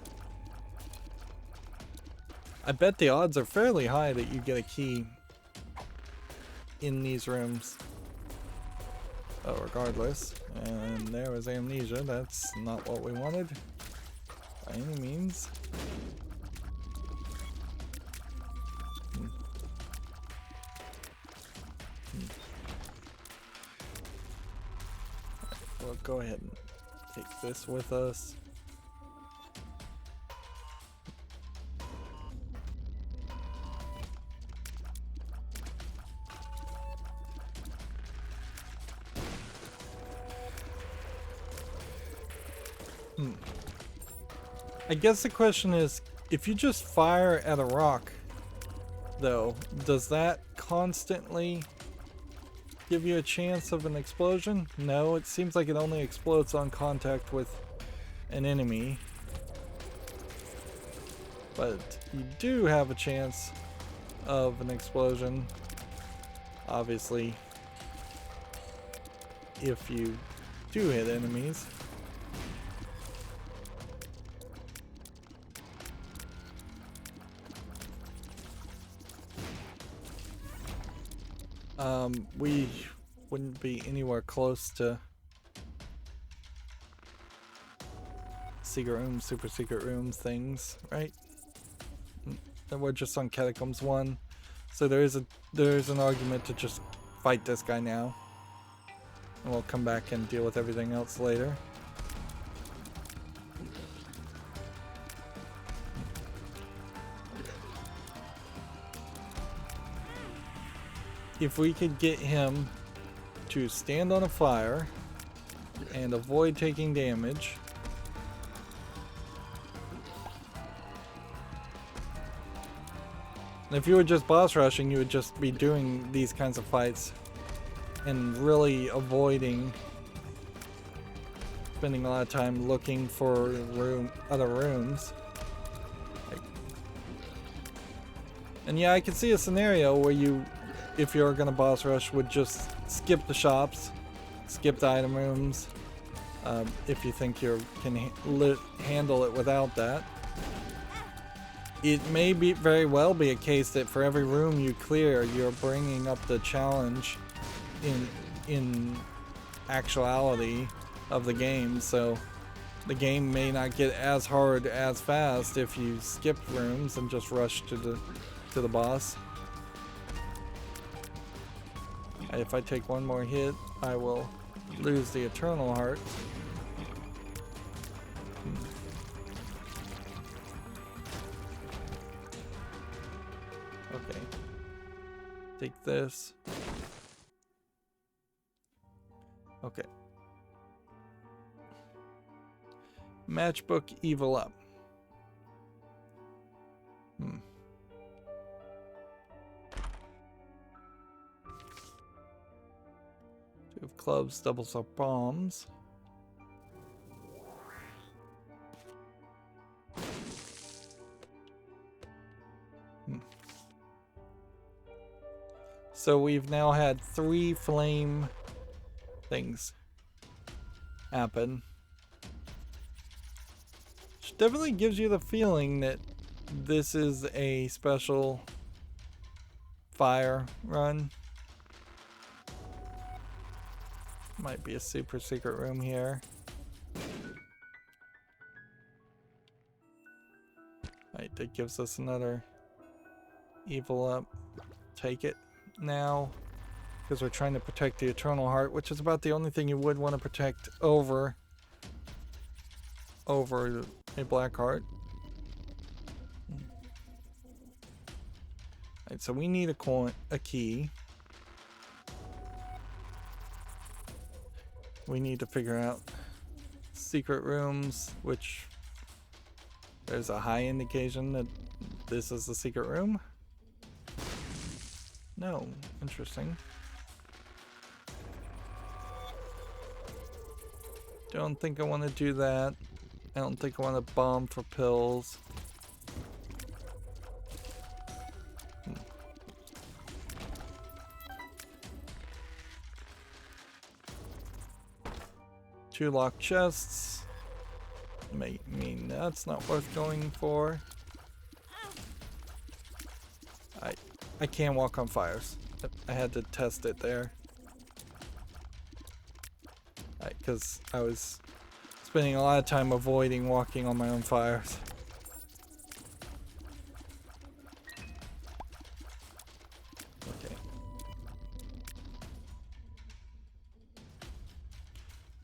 I bet the odds are fairly high that you get a key in these rooms. Oh, regardless. And there was amnesia. That's not what we wanted by any means. We'll go ahead and take this with us. I guess the question is, if you just fire at a rock, though, does that constantly give you a chance of an explosion? No, it seems like it only explodes on contact with an enemy. But you do have a chance of an explosion, obviously, if you do hit enemies. We wouldn't be anywhere close to secret room, super secret room things, right? And we're just on Catacombs 1, so there is an argument to just fight this guy now, and we'll come back and deal with everything else later. If we could get him to stand on a fire and avoid taking damage. And if you were just boss rushing, you would just be doing these kinds of fights and really avoiding spending a lot of time looking for other rooms. And yeah, I can see a scenario where you, if you're gonna boss rush, would just skip the shops, skip the item rooms, if you think you can handle it without that. It may be very well be a case that for every room you clear, you're bringing up the challenge in actuality of the game, so the game may not get as hard as fast if you skip rooms and just rush to the boss. If I take one more hit, I will lose the Eternal Heart. Okay. Take this. Okay. Matchbook Evil Up. Two of clubs, doubles up bombs. So we've now had 3 flame things happen. Which definitely gives you the feeling that this is a special fire run. Might be a super secret room here. Right, that gives us another evil up. Take it now, because we're trying to protect the Eternal Heart, which is about the only thing you would want to protect over a black heart. Right, so we need a key. We need to figure out secret rooms, which there's a high indication that this is the secret room. No, interesting. Don't think I want to do that. I don't think I want to bomb for pills. Two locked chests. May mean that's not worth going for. I can't walk on fires. I had to test it there. Because I was spending a lot of time avoiding walking on my own fires. Okay.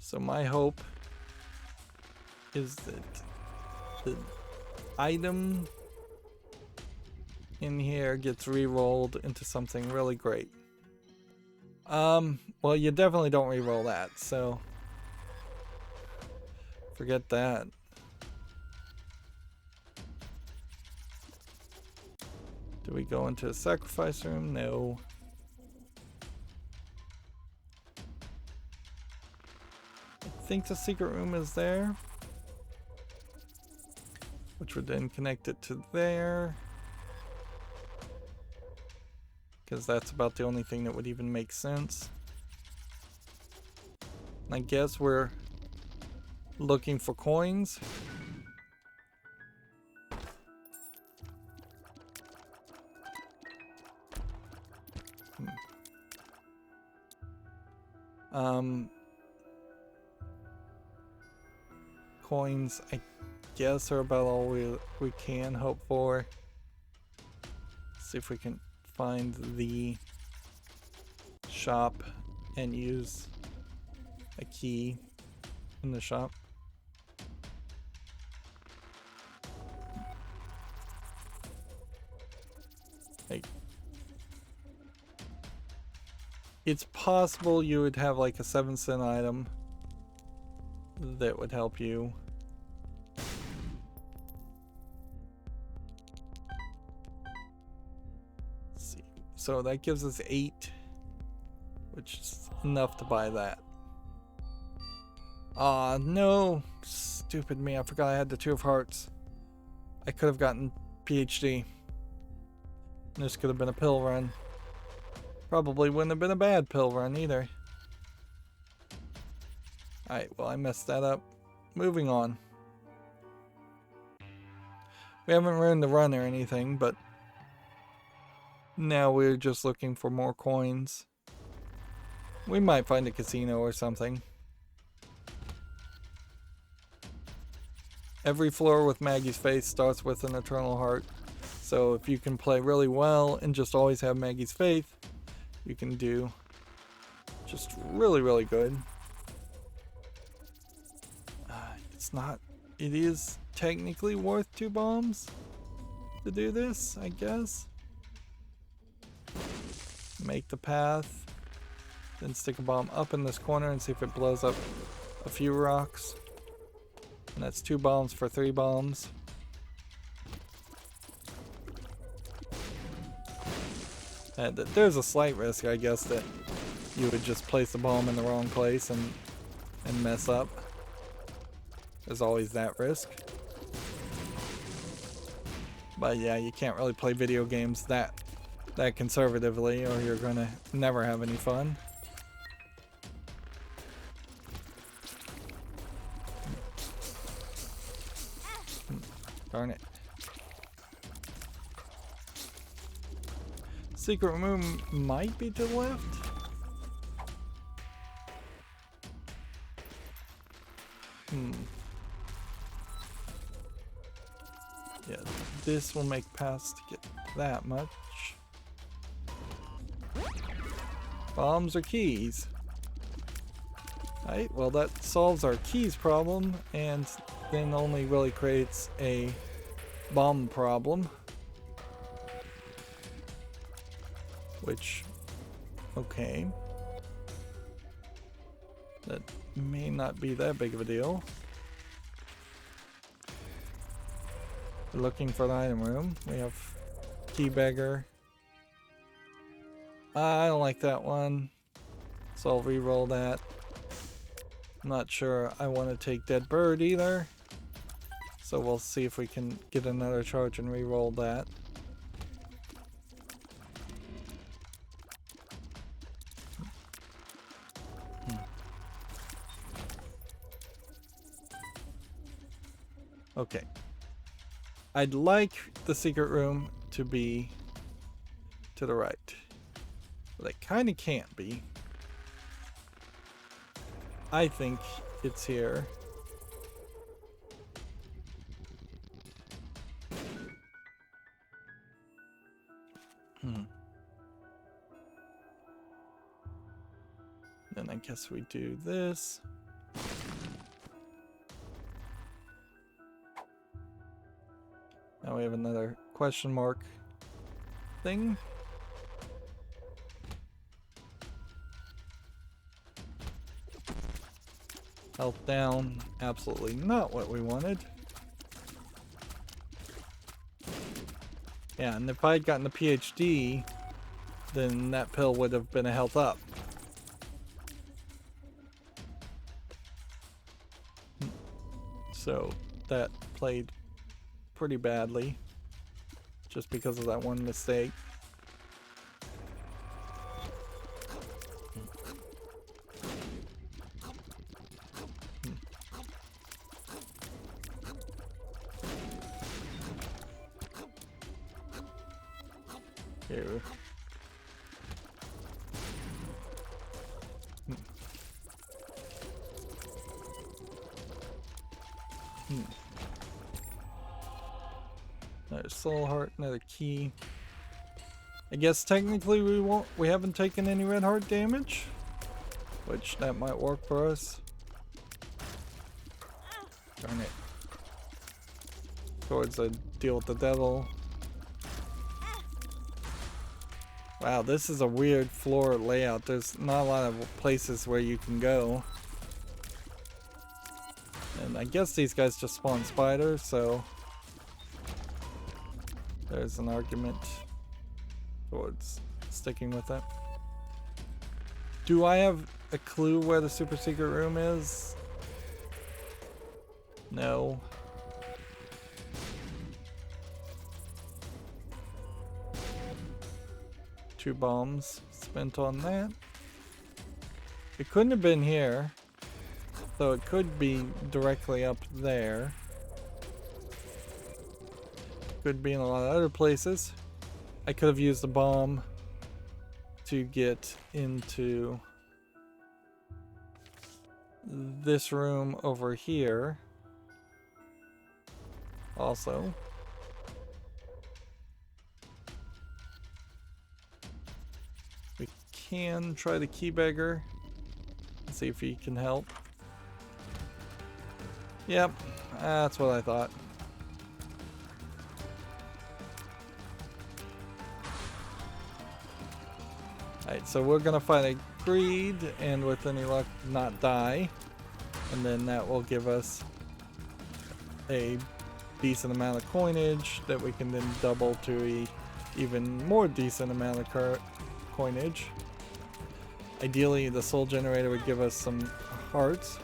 So my hope is that the item in here gets re-rolled into something really great. Well, you definitely don't re-roll that, so forget that. Do we go into a sacrifice room? No. I think the secret room is there, which would then connect it to there. Because that's about the only thing that would even make sense. And I guess we're looking for coins. Coins, I guess, are about all we can hope for. See if we can find the shop and use a key in the shop. Hey. it's possible you would have like a 7-cent item that would help you. Let's see. So that gives us 8, which is enough to buy that. Aw, no. Stupid me. I forgot I had the 2 of hearts. I could have gotten PhD. This could have been a pill run. Probably wouldn't have been a bad pill run either. Alright, well I messed that up. Moving on. We haven't ruined the run or anything, but now we're just looking for more coins. We might find a casino or something. Every floor with Maggie's face starts with an eternal heart. So if you can play really well and just always have Maggie's faith, you can do just really, really good. It's not, it is technically worth 2 bombs to do this, I guess. Make the path, then stick a bomb up in this corner and see if it blows up a few rocks. And that's 2 bombs for 3 bombs. And there's a slight risk, I guess, that you would just place the bomb in the wrong place and mess up. There's always that risk. But yeah, you can't really play video games that conservatively or you're gonna never have any fun. Darn it. Secret room might be to the left. Yeah, this will make paths to get that much. Bombs or keys? Alright, well that solves our keys problem and then only really creates a bomb problem. Which, okay. That may not be that big of a deal. We're looking for the item room. We have key beggar. I don't like that one, so I'll re-roll that. I'm not sure I want to take dead bird either, so we'll see if we can get another charge and re-roll that. Okay. I'd like the secret room to be to the right, but it kind of can't be. I think it's here. Then I guess we do this. Now we have another question mark thing. Health down, absolutely not what we wanted. Yeah, and if I'd gotten the PhD, then that pill would have been a health up. So that played pretty badly just because of that one mistake. Here. Another soul heart, another key. I guess technically we haven't taken any red heart damage, which that might work for us. Darn it. Towards the deal with the devil. Wow, this is a weird floor layout. There's not a lot of places where you can go. And I guess these guys just spawn spiders, so there's an argument towards sticking with it. Do I have a clue where the super secret room is? No. Two bombs spent on that. It couldn't have been here, so it could be directly up there. Could be in a lot of other places. I could have used the bomb to get into this room over here. Also. We can try the key beggar and see if he can help. Yep, that's what I thought. Alright, so we're gonna find a greed and with any luck not die. And then that will give us a decent amount of coinage that we can then double to a even more decent amount of coinage. Ideally, the soul generator would give us some hearts.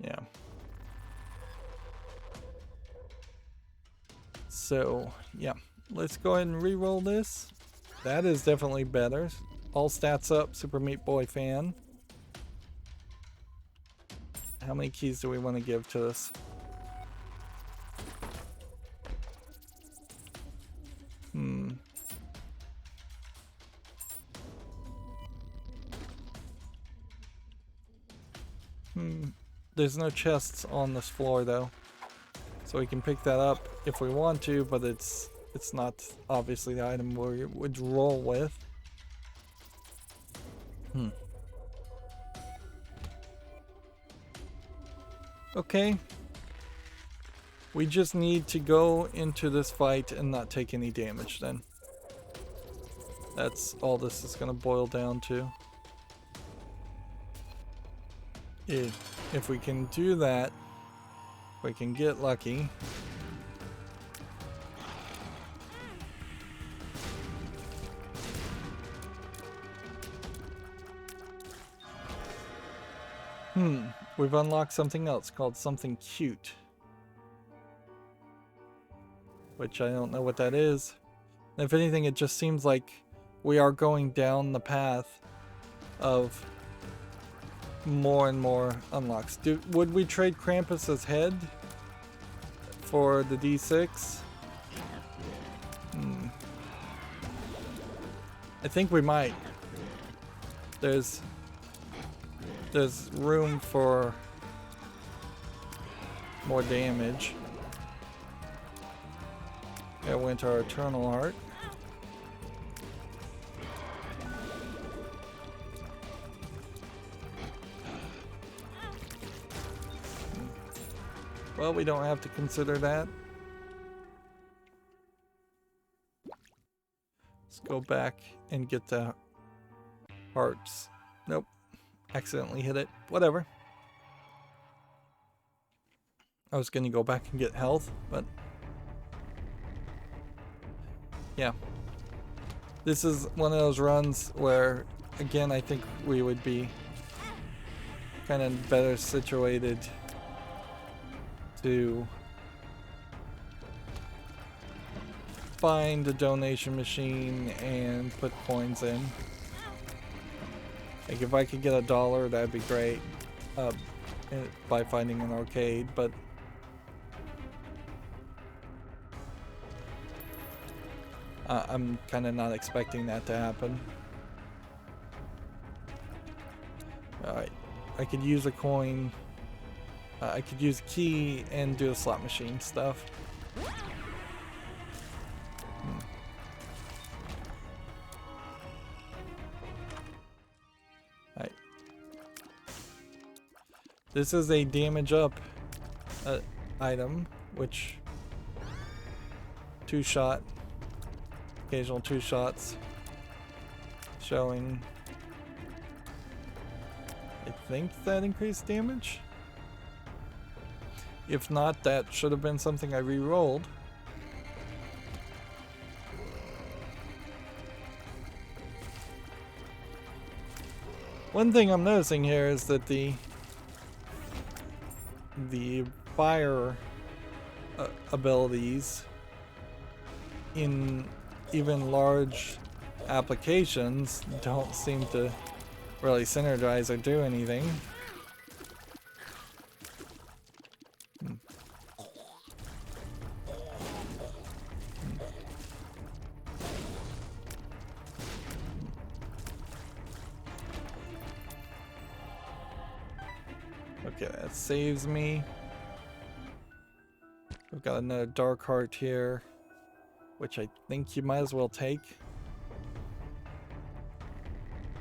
Yeah. So, yeah. Let's go ahead and re-roll this. That is definitely better. All stats up, Super Meat Boy fan. How many keys do we want to give to this? There's no chests on this floor though. So we can pick that up if we want to, but it's not obviously the item we would roll with. Okay. We just need to go into this fight and not take any damage then. That's all this is going to boil down to. If we can do that, we can get lucky. We've unlocked something else called something cute. Which I don't know what that is. And if anything, it just seems like we are going down the path of more and more unlocks. Would we trade Krampus's head for the D6? I think we might. There's room for more damage. That went our Eternal Heart. Well, we don't have to consider that. Let's go back and get the hearts. Nope. Accidentally hit it. Whatever. I was going to go back and get health, but yeah. This is one of those runs where, again, I think we would be kind of better situated to find a donation machine and put coins in. Like if I could get $1, that'd be great by finding an arcade, but I'm kind of not expecting that to happen. Alright, I could use a coin. I could use a key and do a slot machine stuff. This is a damage up item, which 2-shot, occasional 2 shots, showing, I think that increased damage. If not, that should have been something I re-rolled. One thing I'm noticing here is that the fire abilities in even large applications don't seem to really synergize or do anything. Okay, that saves me. We've got another dark heart here, which I think you might as well take.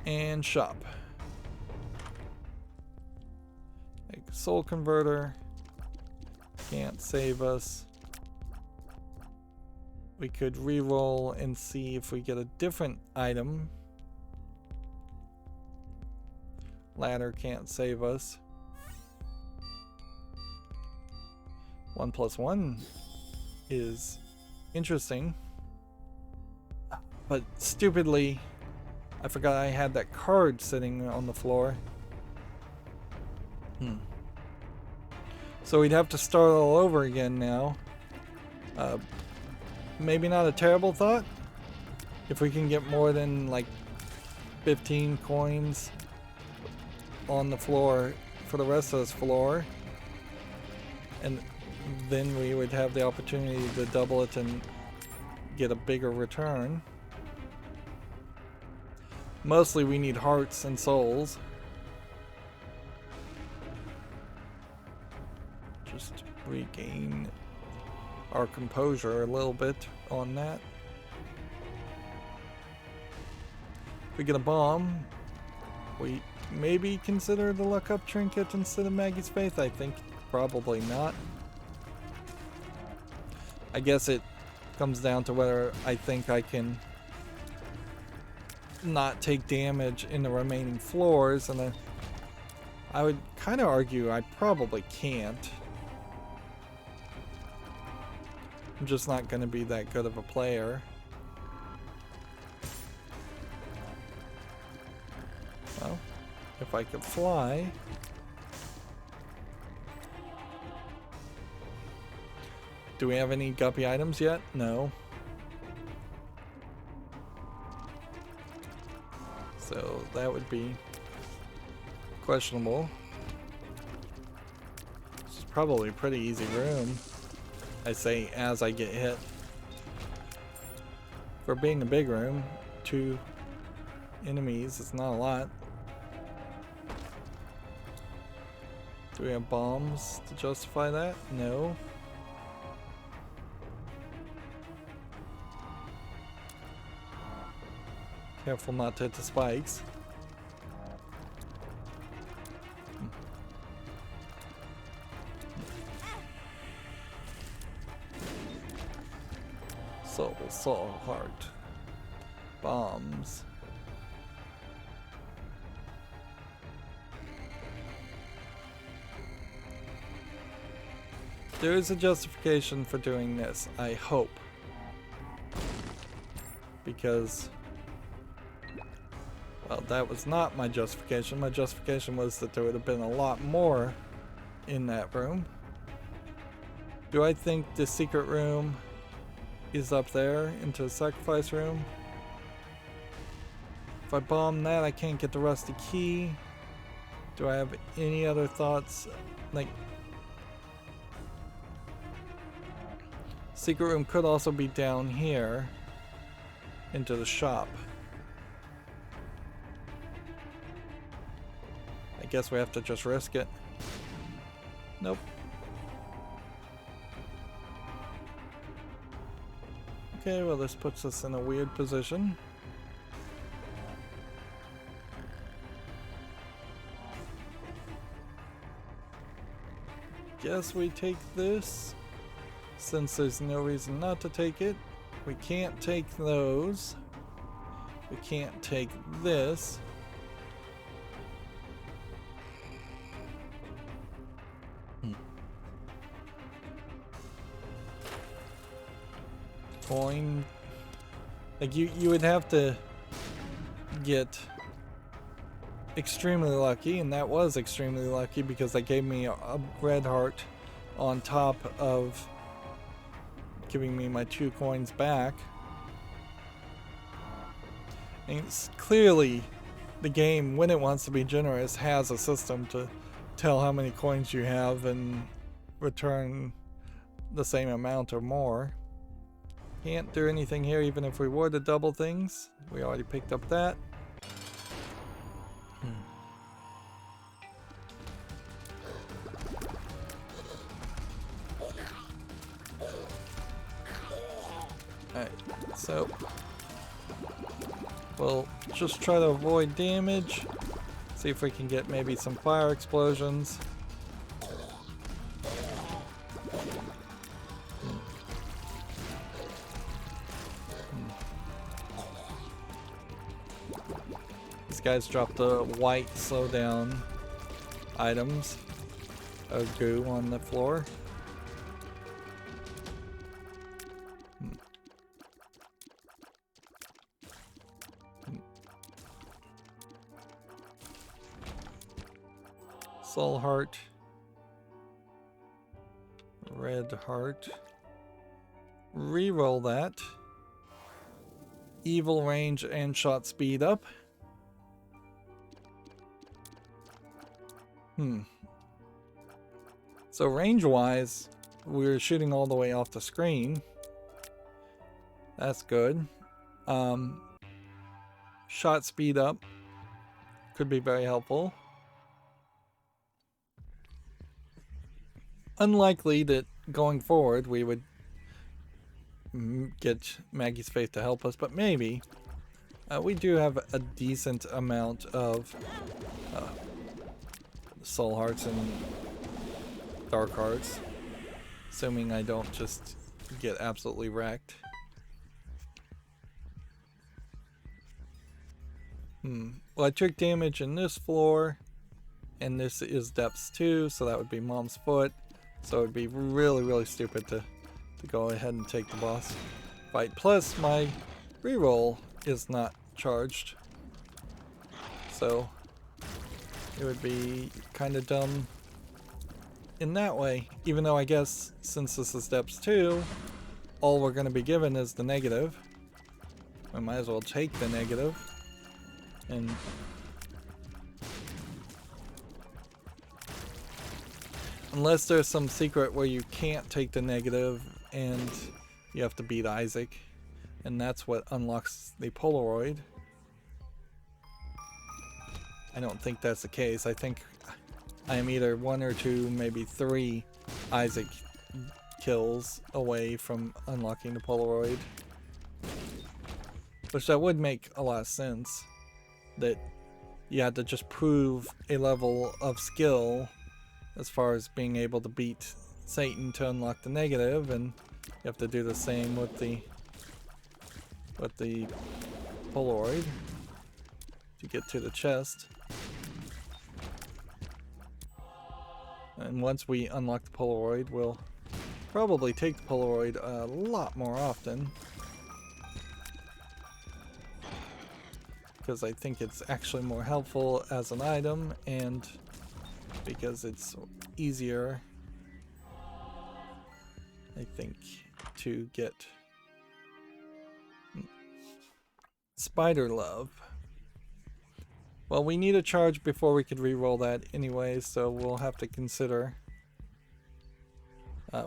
And shop. Like soul converter. Can't save us. We could re-roll and see if we get a different item. Ladder can't save us. 1+1 is interesting, but stupidly I forgot I had that card sitting on the floor. So we'd have to start all over again now. Maybe not a terrible thought if we can get more than like 15 coins on the floor for the rest of this floor, and then we would have the opportunity to double it and get a bigger return. Mostly we need hearts and souls. Just regain our composure a little bit on that. If we get a bomb, we maybe consider the luck up trinket instead of Maggie's Faith. I think probably not. I guess it comes down to whether I think I can not take damage in the remaining floors, and I would kind of argue I probably can't. I'm just not going to be that good of a player. Well, if I could fly. Do we have any guppy items yet? No. So that would be questionable. This is probably a pretty easy room. I say as I get hit. For being a big room, 2 enemies, it's not a lot. Do we have bombs to justify that? No. Careful not to hit the spikes. Soul, heart. Bombs. There is a justification for doing this, I hope. Because, well, that was not my justification. My justification was that there would have been a lot more in that room. Do I think the secret room is up there into the sacrifice room? If I bomb that, I can't get the rusty key. Do I have any other thoughts? Like, secret room could also be down here into the shop. I guess we have to just risk it. Nope. Okay, well, this puts us in a weird position. guess we take this, since there's no reason not to take it. We can't take those. We can't take this. Coin. Like you would have to get extremely lucky, and that was extremely lucky because they gave me a red heart on top of giving me my 2 coins back. And it's clearly the game, when it wants to be generous, has a system to tell how many coins you have and return the same amount or more. Can't do anything here even if we were to double things. We already picked up that. Alright, so we'll just try to avoid damage. See if we can get maybe some fire explosions. These guys drop the white slowdown items of goo on the floor. Soul heart. Red heart. Reroll that. Evil range and shot speed up. So range-wise, we're shooting all the way off the screen. That's good. Shot speed up could be very helpful. Unlikely that going forward we would get Maggie's Faith to help us, but maybe. We do have a decent amount of soul hearts and dark hearts, assuming I don't just get absolutely wrecked. Well, I took damage in this floor, and this is depths 2, so that would be Mom's Foot. So it would be really, really stupid to go ahead and take the boss fight. Plus, my reroll is not charged, so it would be kind of dumb in that way. Even though I guess since this is depths 2, all we're going to be given is the negative. I might as well take the negative. And unless there's some secret where you can't take the negative and you have to beat Isaac, and that's what unlocks the Polaroid. I don't think that's the case. I think I am either 1 or 2, maybe 3 Isaac kills away from unlocking the Polaroid. Which that would make a lot of sense. That you had to just prove a level of skill as far as being able to beat Satan to unlock the negative, and you have to do the same with the Polaroid to get to the chest. And once we unlock the Polaroid, we'll probably take the Polaroid a lot more often, because I think it's actually more helpful as an item, and because it's easier, I think, to get. Spider Love. Well, we need a charge before we could re-roll that anyway, so we'll have to consider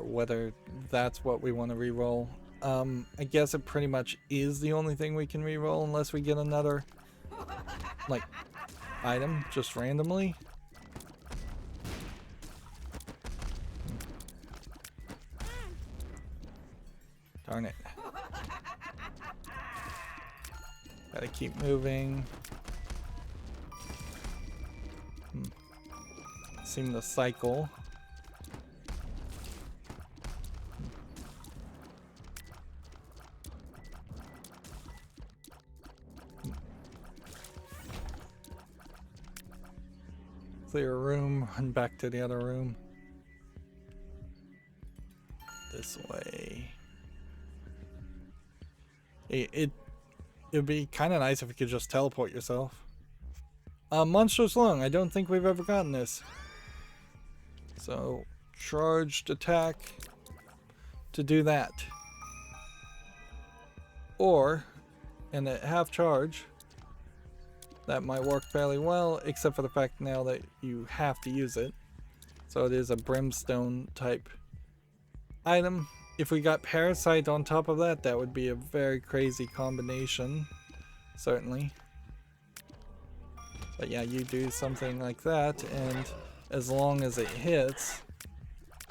whether that's what we want to re-roll. I guess it pretty much is the only thing we can re-roll unless we get another like item just randomly. Darn it. Gotta keep moving. Seem to cycle. Clear a room and back to the other room. This way. It'd be kind of nice if you could just teleport yourself. Monstrous Lung. I don't think we've ever gotten this. So, charged attack to do that. Or, and at half charge, that might work fairly well, except for the fact now that you have to use it. So it is a brimstone type item. If we got Parasite on top of that, that would be a very crazy combination. Certainly. But yeah, you do something like that, and as long as it hits,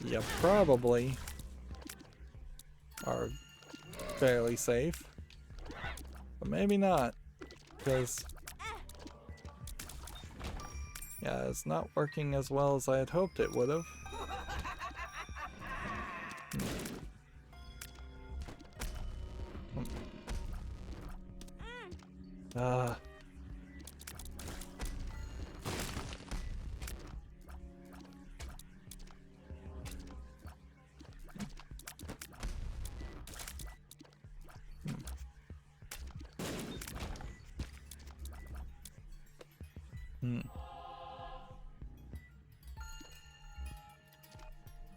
you probably are fairly safe. But maybe not, because yeah, it's not working as well as I had hoped it would have.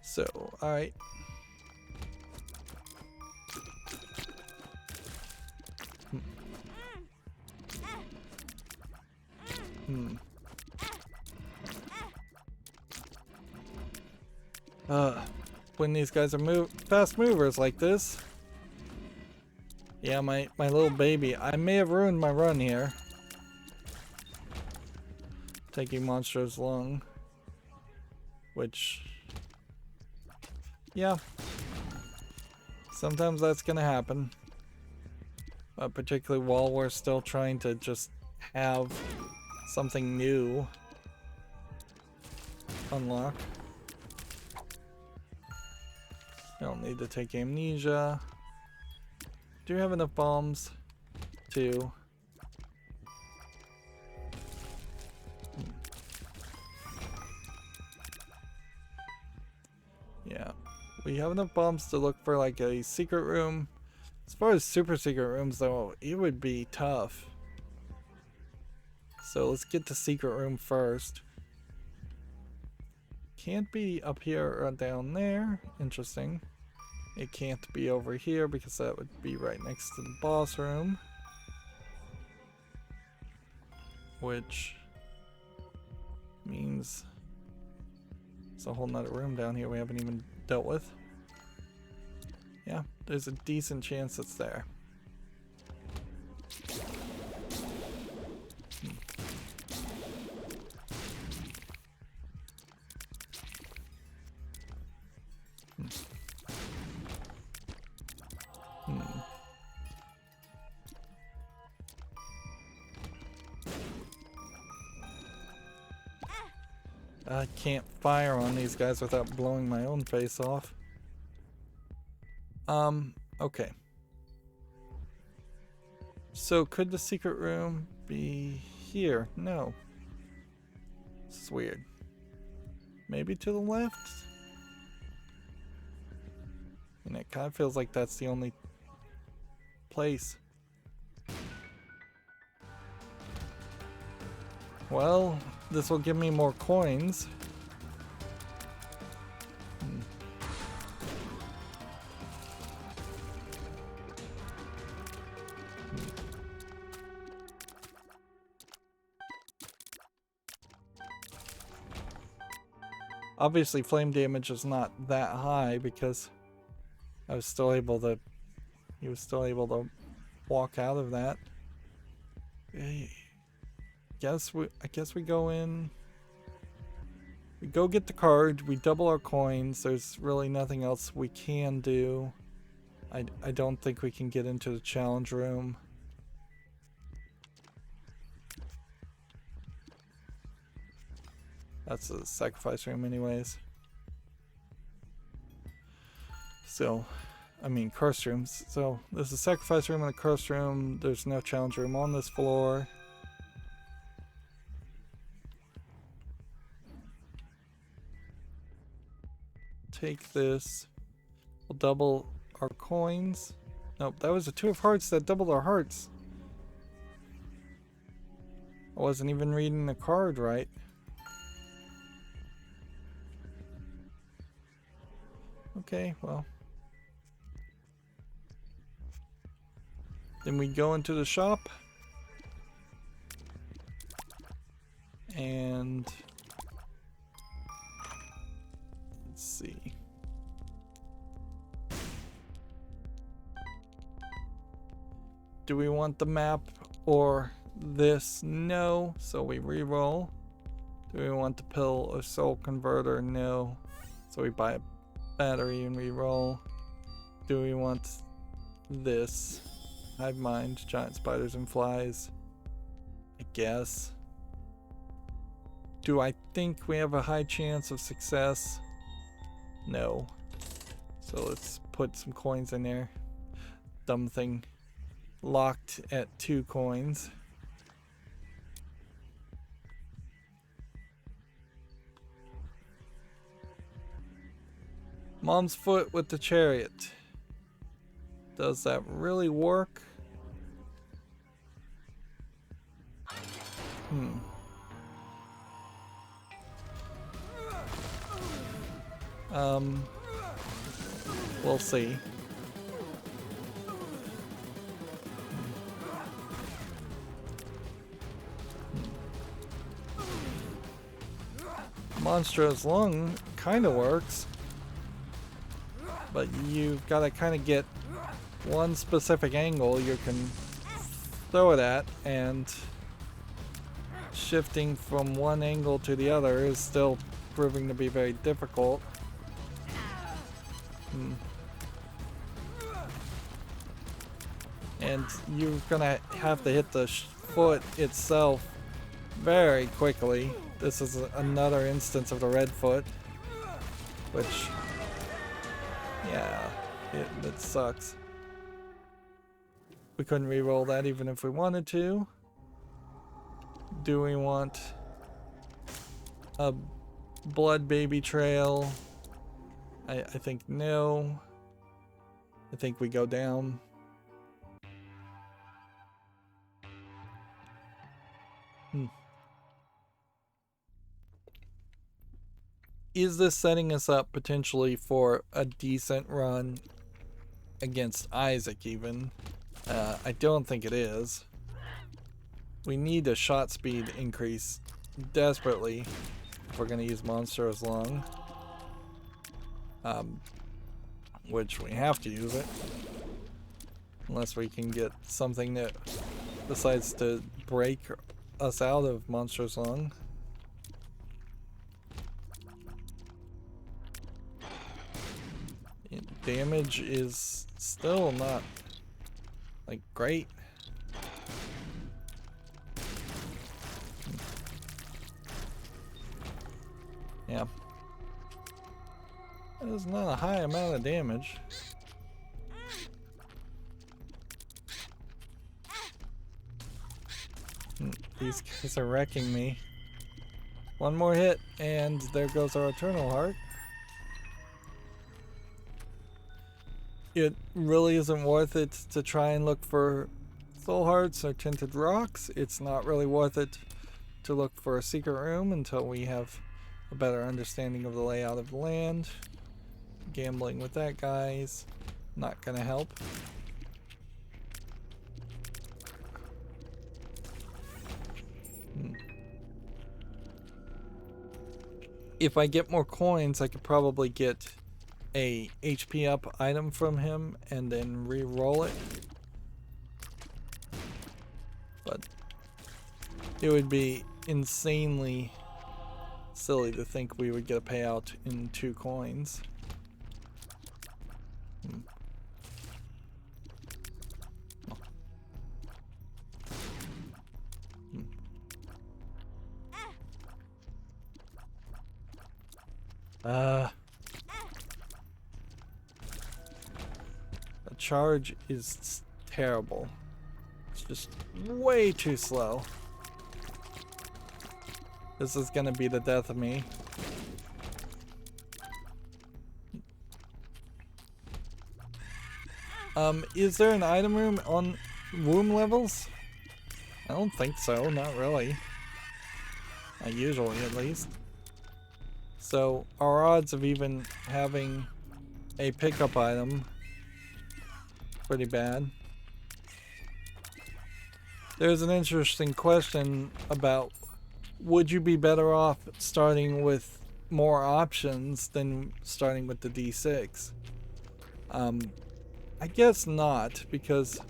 So, alright. When these guys are fast movers like this. Yeah, my little baby. I may have ruined my run here. Taking Monstrous Lung. Which, yeah. Sometimes that's gonna happen. Particularly while we're still trying to just have something new unlock. I don't need to take amnesia. Do you have enough bombs to... Yeah, we have enough bombs to look for like a secret room. As far as super secret rooms though, it would be tough. So let's get to secret room first. Can't be up here or down there. Interesting. It can't be over here because that would be right next to the boss room. Which means there's a whole nother room down here we haven't even dealt with. Yeah, there's a decent chance it's there. I can't fire on these guys without blowing my own face off. Okay. So could the secret room be here? No. This is weird. Maybe to the left? And it kind of feels like that's the only place. Well, this will give me more coins. Obviously flame damage is not that high because I was still able to, he was still able to walk out of that. I guess we go in, we go get the card, we double our coins. There's really nothing else we can do. I don't think we can get into the challenge room. That's the sacrifice room anyways. So, I mean curse rooms. So there's a sacrifice room and a curse room. There's no challenge room on this floor. take this. We'll double our coins. Nope, that was a 2 of hearts that doubled our hearts. I wasn't even reading the card right. Okay, well. Then we go into the shop. And let's see. Do we want the map or this? No. So we re-roll. Do we want the pill or soul converter? No. So we buy a battery and re-roll. Do we want this? Hive mind, giant spiders and flies. I guess. Do I think we have a high chance of success? No. So let's put some coins in there. Dumb thing. Locked at 2 coins. Mom's foot with the chariot. Does that really work? We'll see. Monstrous lung kind of works, but you've got to kind of get one specific angle you can throw it at, and shifting from one angle to the other is still proving to be very difficult. And you're gonna have to hit the foot itself very quickly. This is another instance of the red foot, which, yeah, it sucks. We couldn't re-roll that even if we wanted to. Do we want a blood baby trail? I think no. I think we go down. Is this setting us up potentially for a decent run against Isaac even? I don't think it is. We need a shot speed increase desperately if we're going to use Monstrous Lung. Which we have to use it. Unless we can get something that decides to break us out of Monstrous Lung. Damage is still not, like, great. Yeah. That is not a high amount of damage. These guys are wrecking me. One more hit, and there goes our Eternal Heart. It really isn't worth it to try and look for soul hearts or tinted rocks. It's not really worth it to look for a secret room until we have a better understanding of the layout of the land. Gambling with that guy's not gonna help. If I get more coins, I could probably get a HP up item from him and then re-roll it. But it would be insanely silly to think we would get a payout in 2 coins. The charge is terrible. It's just way too slow. This is gonna be the death of me. Is there an item room on womb levels? I don't think so, not really. Not usually, at least. So, our odds of even having a pickup item, pretty bad. There's an interesting question about, would you be better off starting with more options than starting with the D6? I guess not, because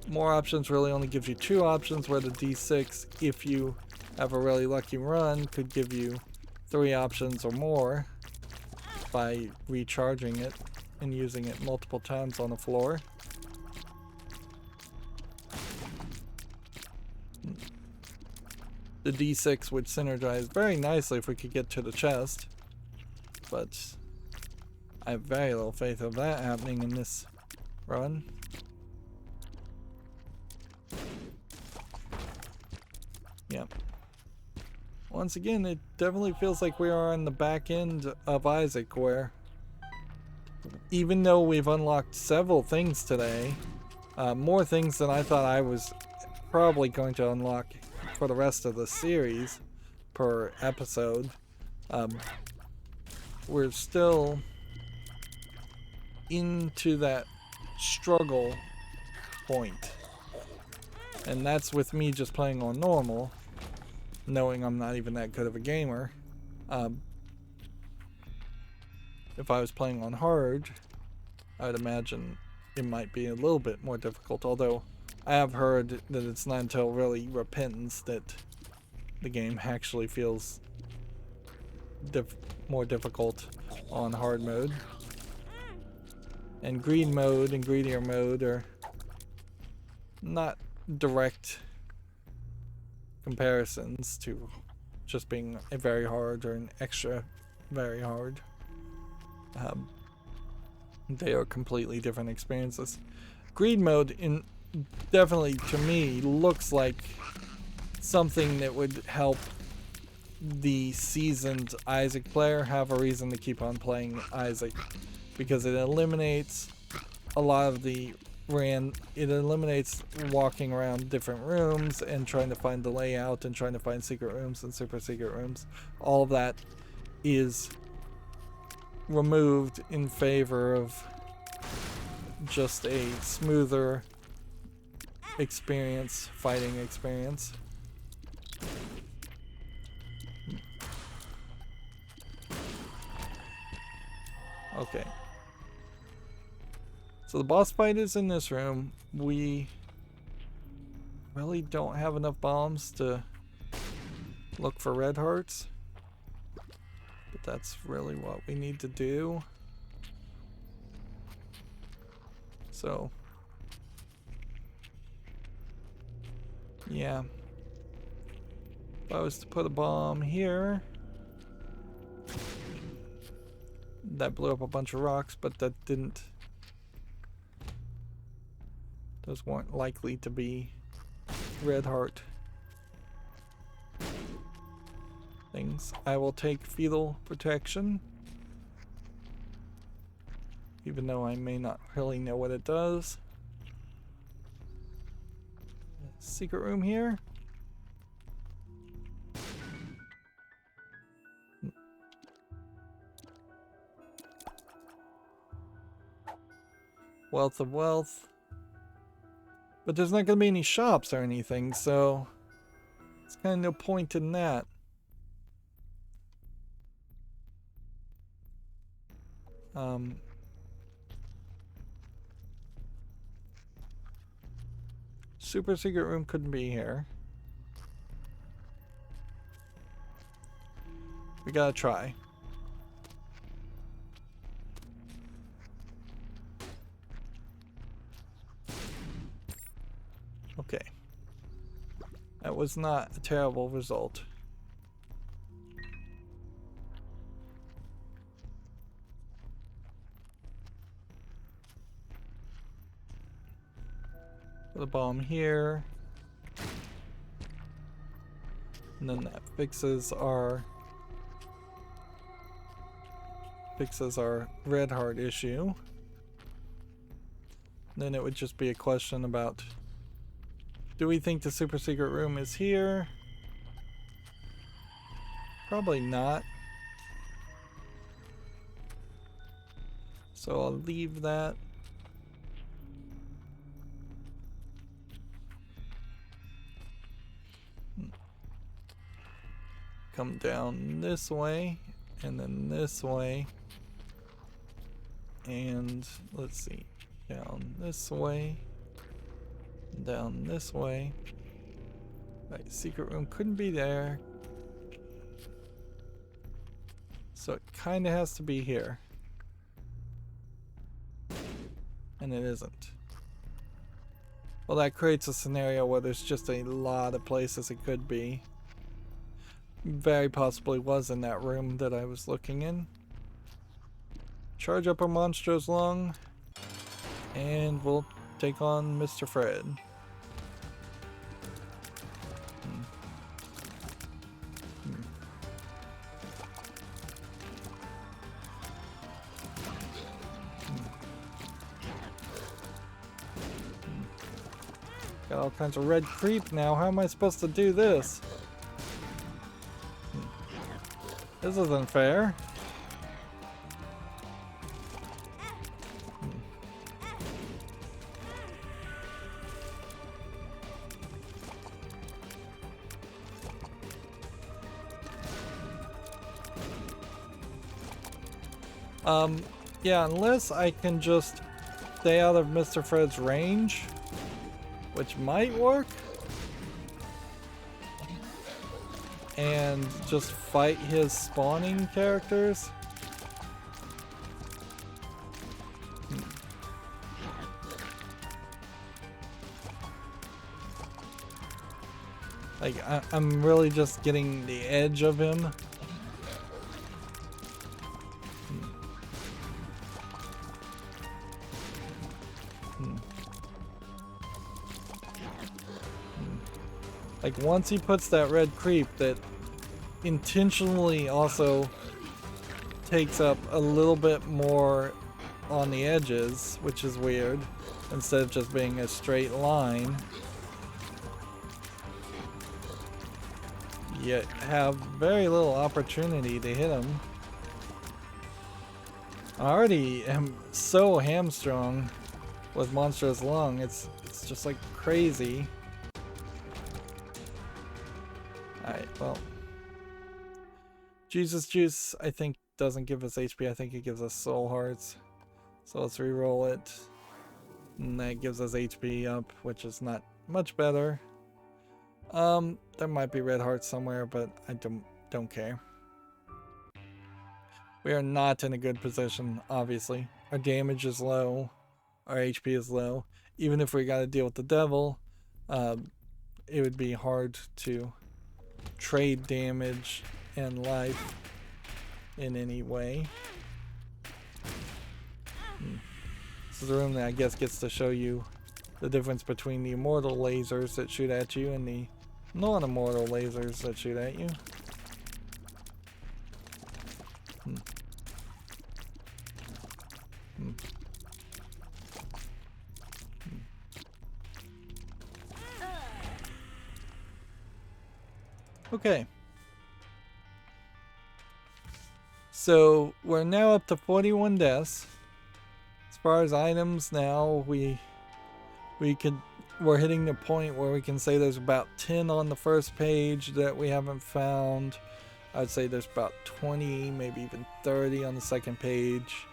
more options really only gives you 2 options, where the D6, if you have a really lucky run, could give you 3 options or more by recharging it and using it multiple times on the floor. The D6 would synergize very nicely if we could get to the chest, but I have very little faith of that happening in this run. Yep. Once again, it definitely feels like we are on the back end of Isaac, where even though we've unlocked several things today, more things than I thought I was probably going to unlock for the rest of the series per episode, we're still into that struggle point. And that's with me just playing on normal, knowing I'm not even that good of a gamer. If I was playing on hard, I would imagine it might be a little bit more difficult, although I have heard that it's not until really repentance that the game actually feels more difficult on hard mode. And greed mode and greedier mode are not direct comparisons to just being a very hard or an extra very hard. They are completely different experiences. Greed mode definitely to me looks like something that would help the seasoned Isaac player have a reason to keep on playing Isaac, because it eliminates a lot of the it eliminates walking around different rooms and trying to find the layout and trying to find secret rooms and super secret rooms. All of that is removed in favor of just a smoother experience, fighting experience. Okay. So the boss fight is in this room. We really don't have enough bombs to look for red hearts, but that's really what we need to do. So yeah, if I was to put a bomb here, that blew up a bunch of rocks, but that didn't. Those weren't likely to be red heart things. I will take fetal protection, even though I may not really know what it does. Secret room here. Wealth of wealth. But there's not going to be any shops or anything, so it's kind of no point in that. Super secret room couldn't be here. We gotta try. Okay. That was not a terrible result. Put a bomb here. And then that fixes our red heart issue. Then it would just be a question about, do we think the super secret room is here? Probably not. So I'll leave that. Come down this way, and then this way. And let's see, down this way, down this way. Right, secret room couldn't be there. So it kind of has to be here. And it isn't. Well, that creates a scenario where there's just a lot of places it could be. Very possibly was in that room that I was looking in. Charge up our Monstro's Lung, and we'll take on Mr. Fred. Got all kinds of red creep now. How am I supposed to do this? This isn't fair. Yeah, unless I can just stay out of Mr. Fred's range, which might work, and just fight his spawning characters. Like, I'm really just getting the edge of him. Like, once he puts that red creep that intentionally also takes up a little bit more on the edges, which is weird, instead of just being a straight line, you have very little opportunity to hit him. I already am so hamstrung with Monstro's Lung, it's just like crazy. Alright, well, Jesus Juice I think doesn't give us HP, I think it gives us soul hearts. So let's re-roll it. And that gives us HP up, which is not much better. There might be red hearts somewhere, but I don't care. We are not in a good position, obviously. Our damage is low, our HP is low. Even if we gotta deal with the devil, it would be hard to trade damage and life in any way. This is a room that I guess gets to show you the difference between the immortal lasers that shoot at you and the non-immortal lasers that shoot at you. Okay. So we're now up to 41 deaths. As far as items now, we're hitting the point where we can say there's about 10 on the first page that we haven't found. I'd say there's about 20, maybe even 30 on the second page.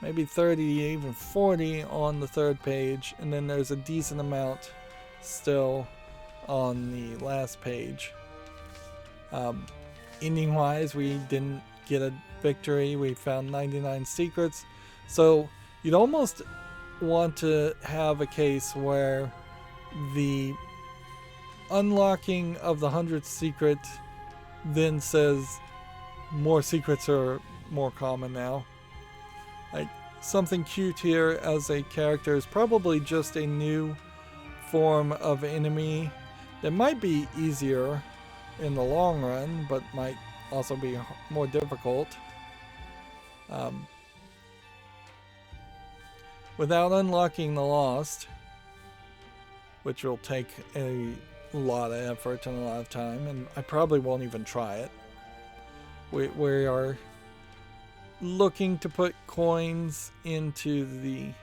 Maybe 30, even 40 on the third page. And then there's a decent amount still on the last page. Ending wise, we didn't get a victory. We found 99 secrets. So you'd almost want to have a case where the unlocking of the 100th secret then says more secrets are more common now. Like, something cute here as a character is probably just a new form of enemy that might be easier in the long run, but might also be without unlocking the Lost, which will take a lot of effort and a lot of time, and I probably won't even try it. We are looking to put coins into the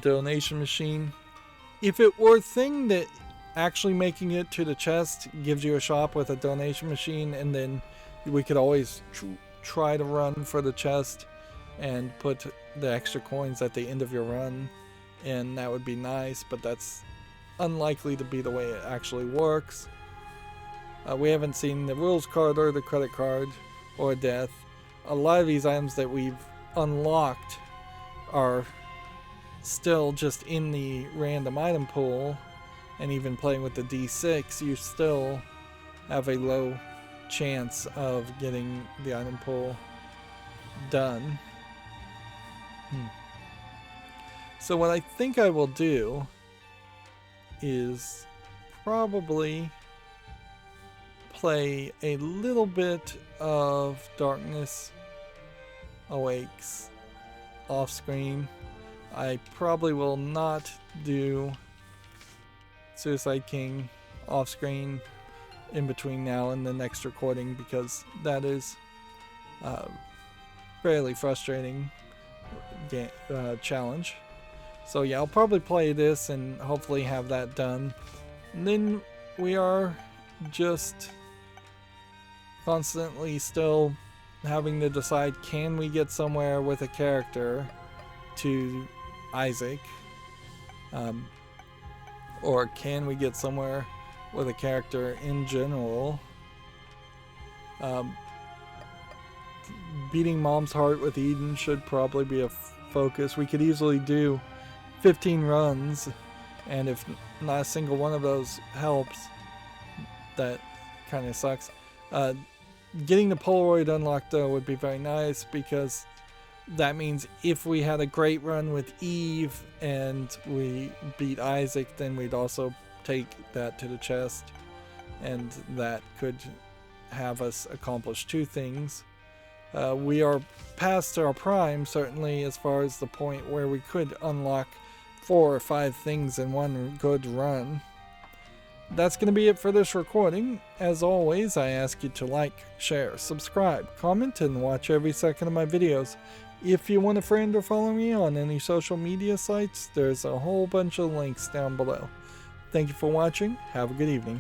donation machine. If it were a thing that actually making it to the chest gives you a shop with a donation machine, and then we could always try to run for the chest and put the extra coins at the end of your run, and that would be nice, but that's unlikely to be the way it actually works. We haven't seen the rules card or the credit card or death. A lot of these items that we've unlocked are still just in the random item pool, and even playing with the D6, you still have a low chance of getting the item pool done. So what I think I will do is probably play a little bit of Darkness Awakes off screen. I probably will not do Suicide King off screen in between now and the next recording, because that is fairly frustrating challenge. So yeah, I'll probably play this and hopefully have that done. And then we are just constantly still having to decide, can we get somewhere with a character to Isaac, or can we get somewhere with a character in general. Beating Mom's Heart with Eden should probably be a focus. We could easily do 15 runs, and if not a single one of those helps, that kind of sucks. Getting the Polaroid unlocked though would be very nice, because that means if we had a great run with Eve and we beat Isaac, then we'd also take that to the chest, and that could have us accomplish two things. We are past our prime, certainly, as far as the point where we could unlock 4 or 5 things in one good run. That's going to be it for this recording. As always, I ask you to like, share, subscribe, comment, and watch every second of my videos. If you want a friend or follow me on any social media sites, there's a whole bunch of links down below. Thank you for watching. Have a good evening.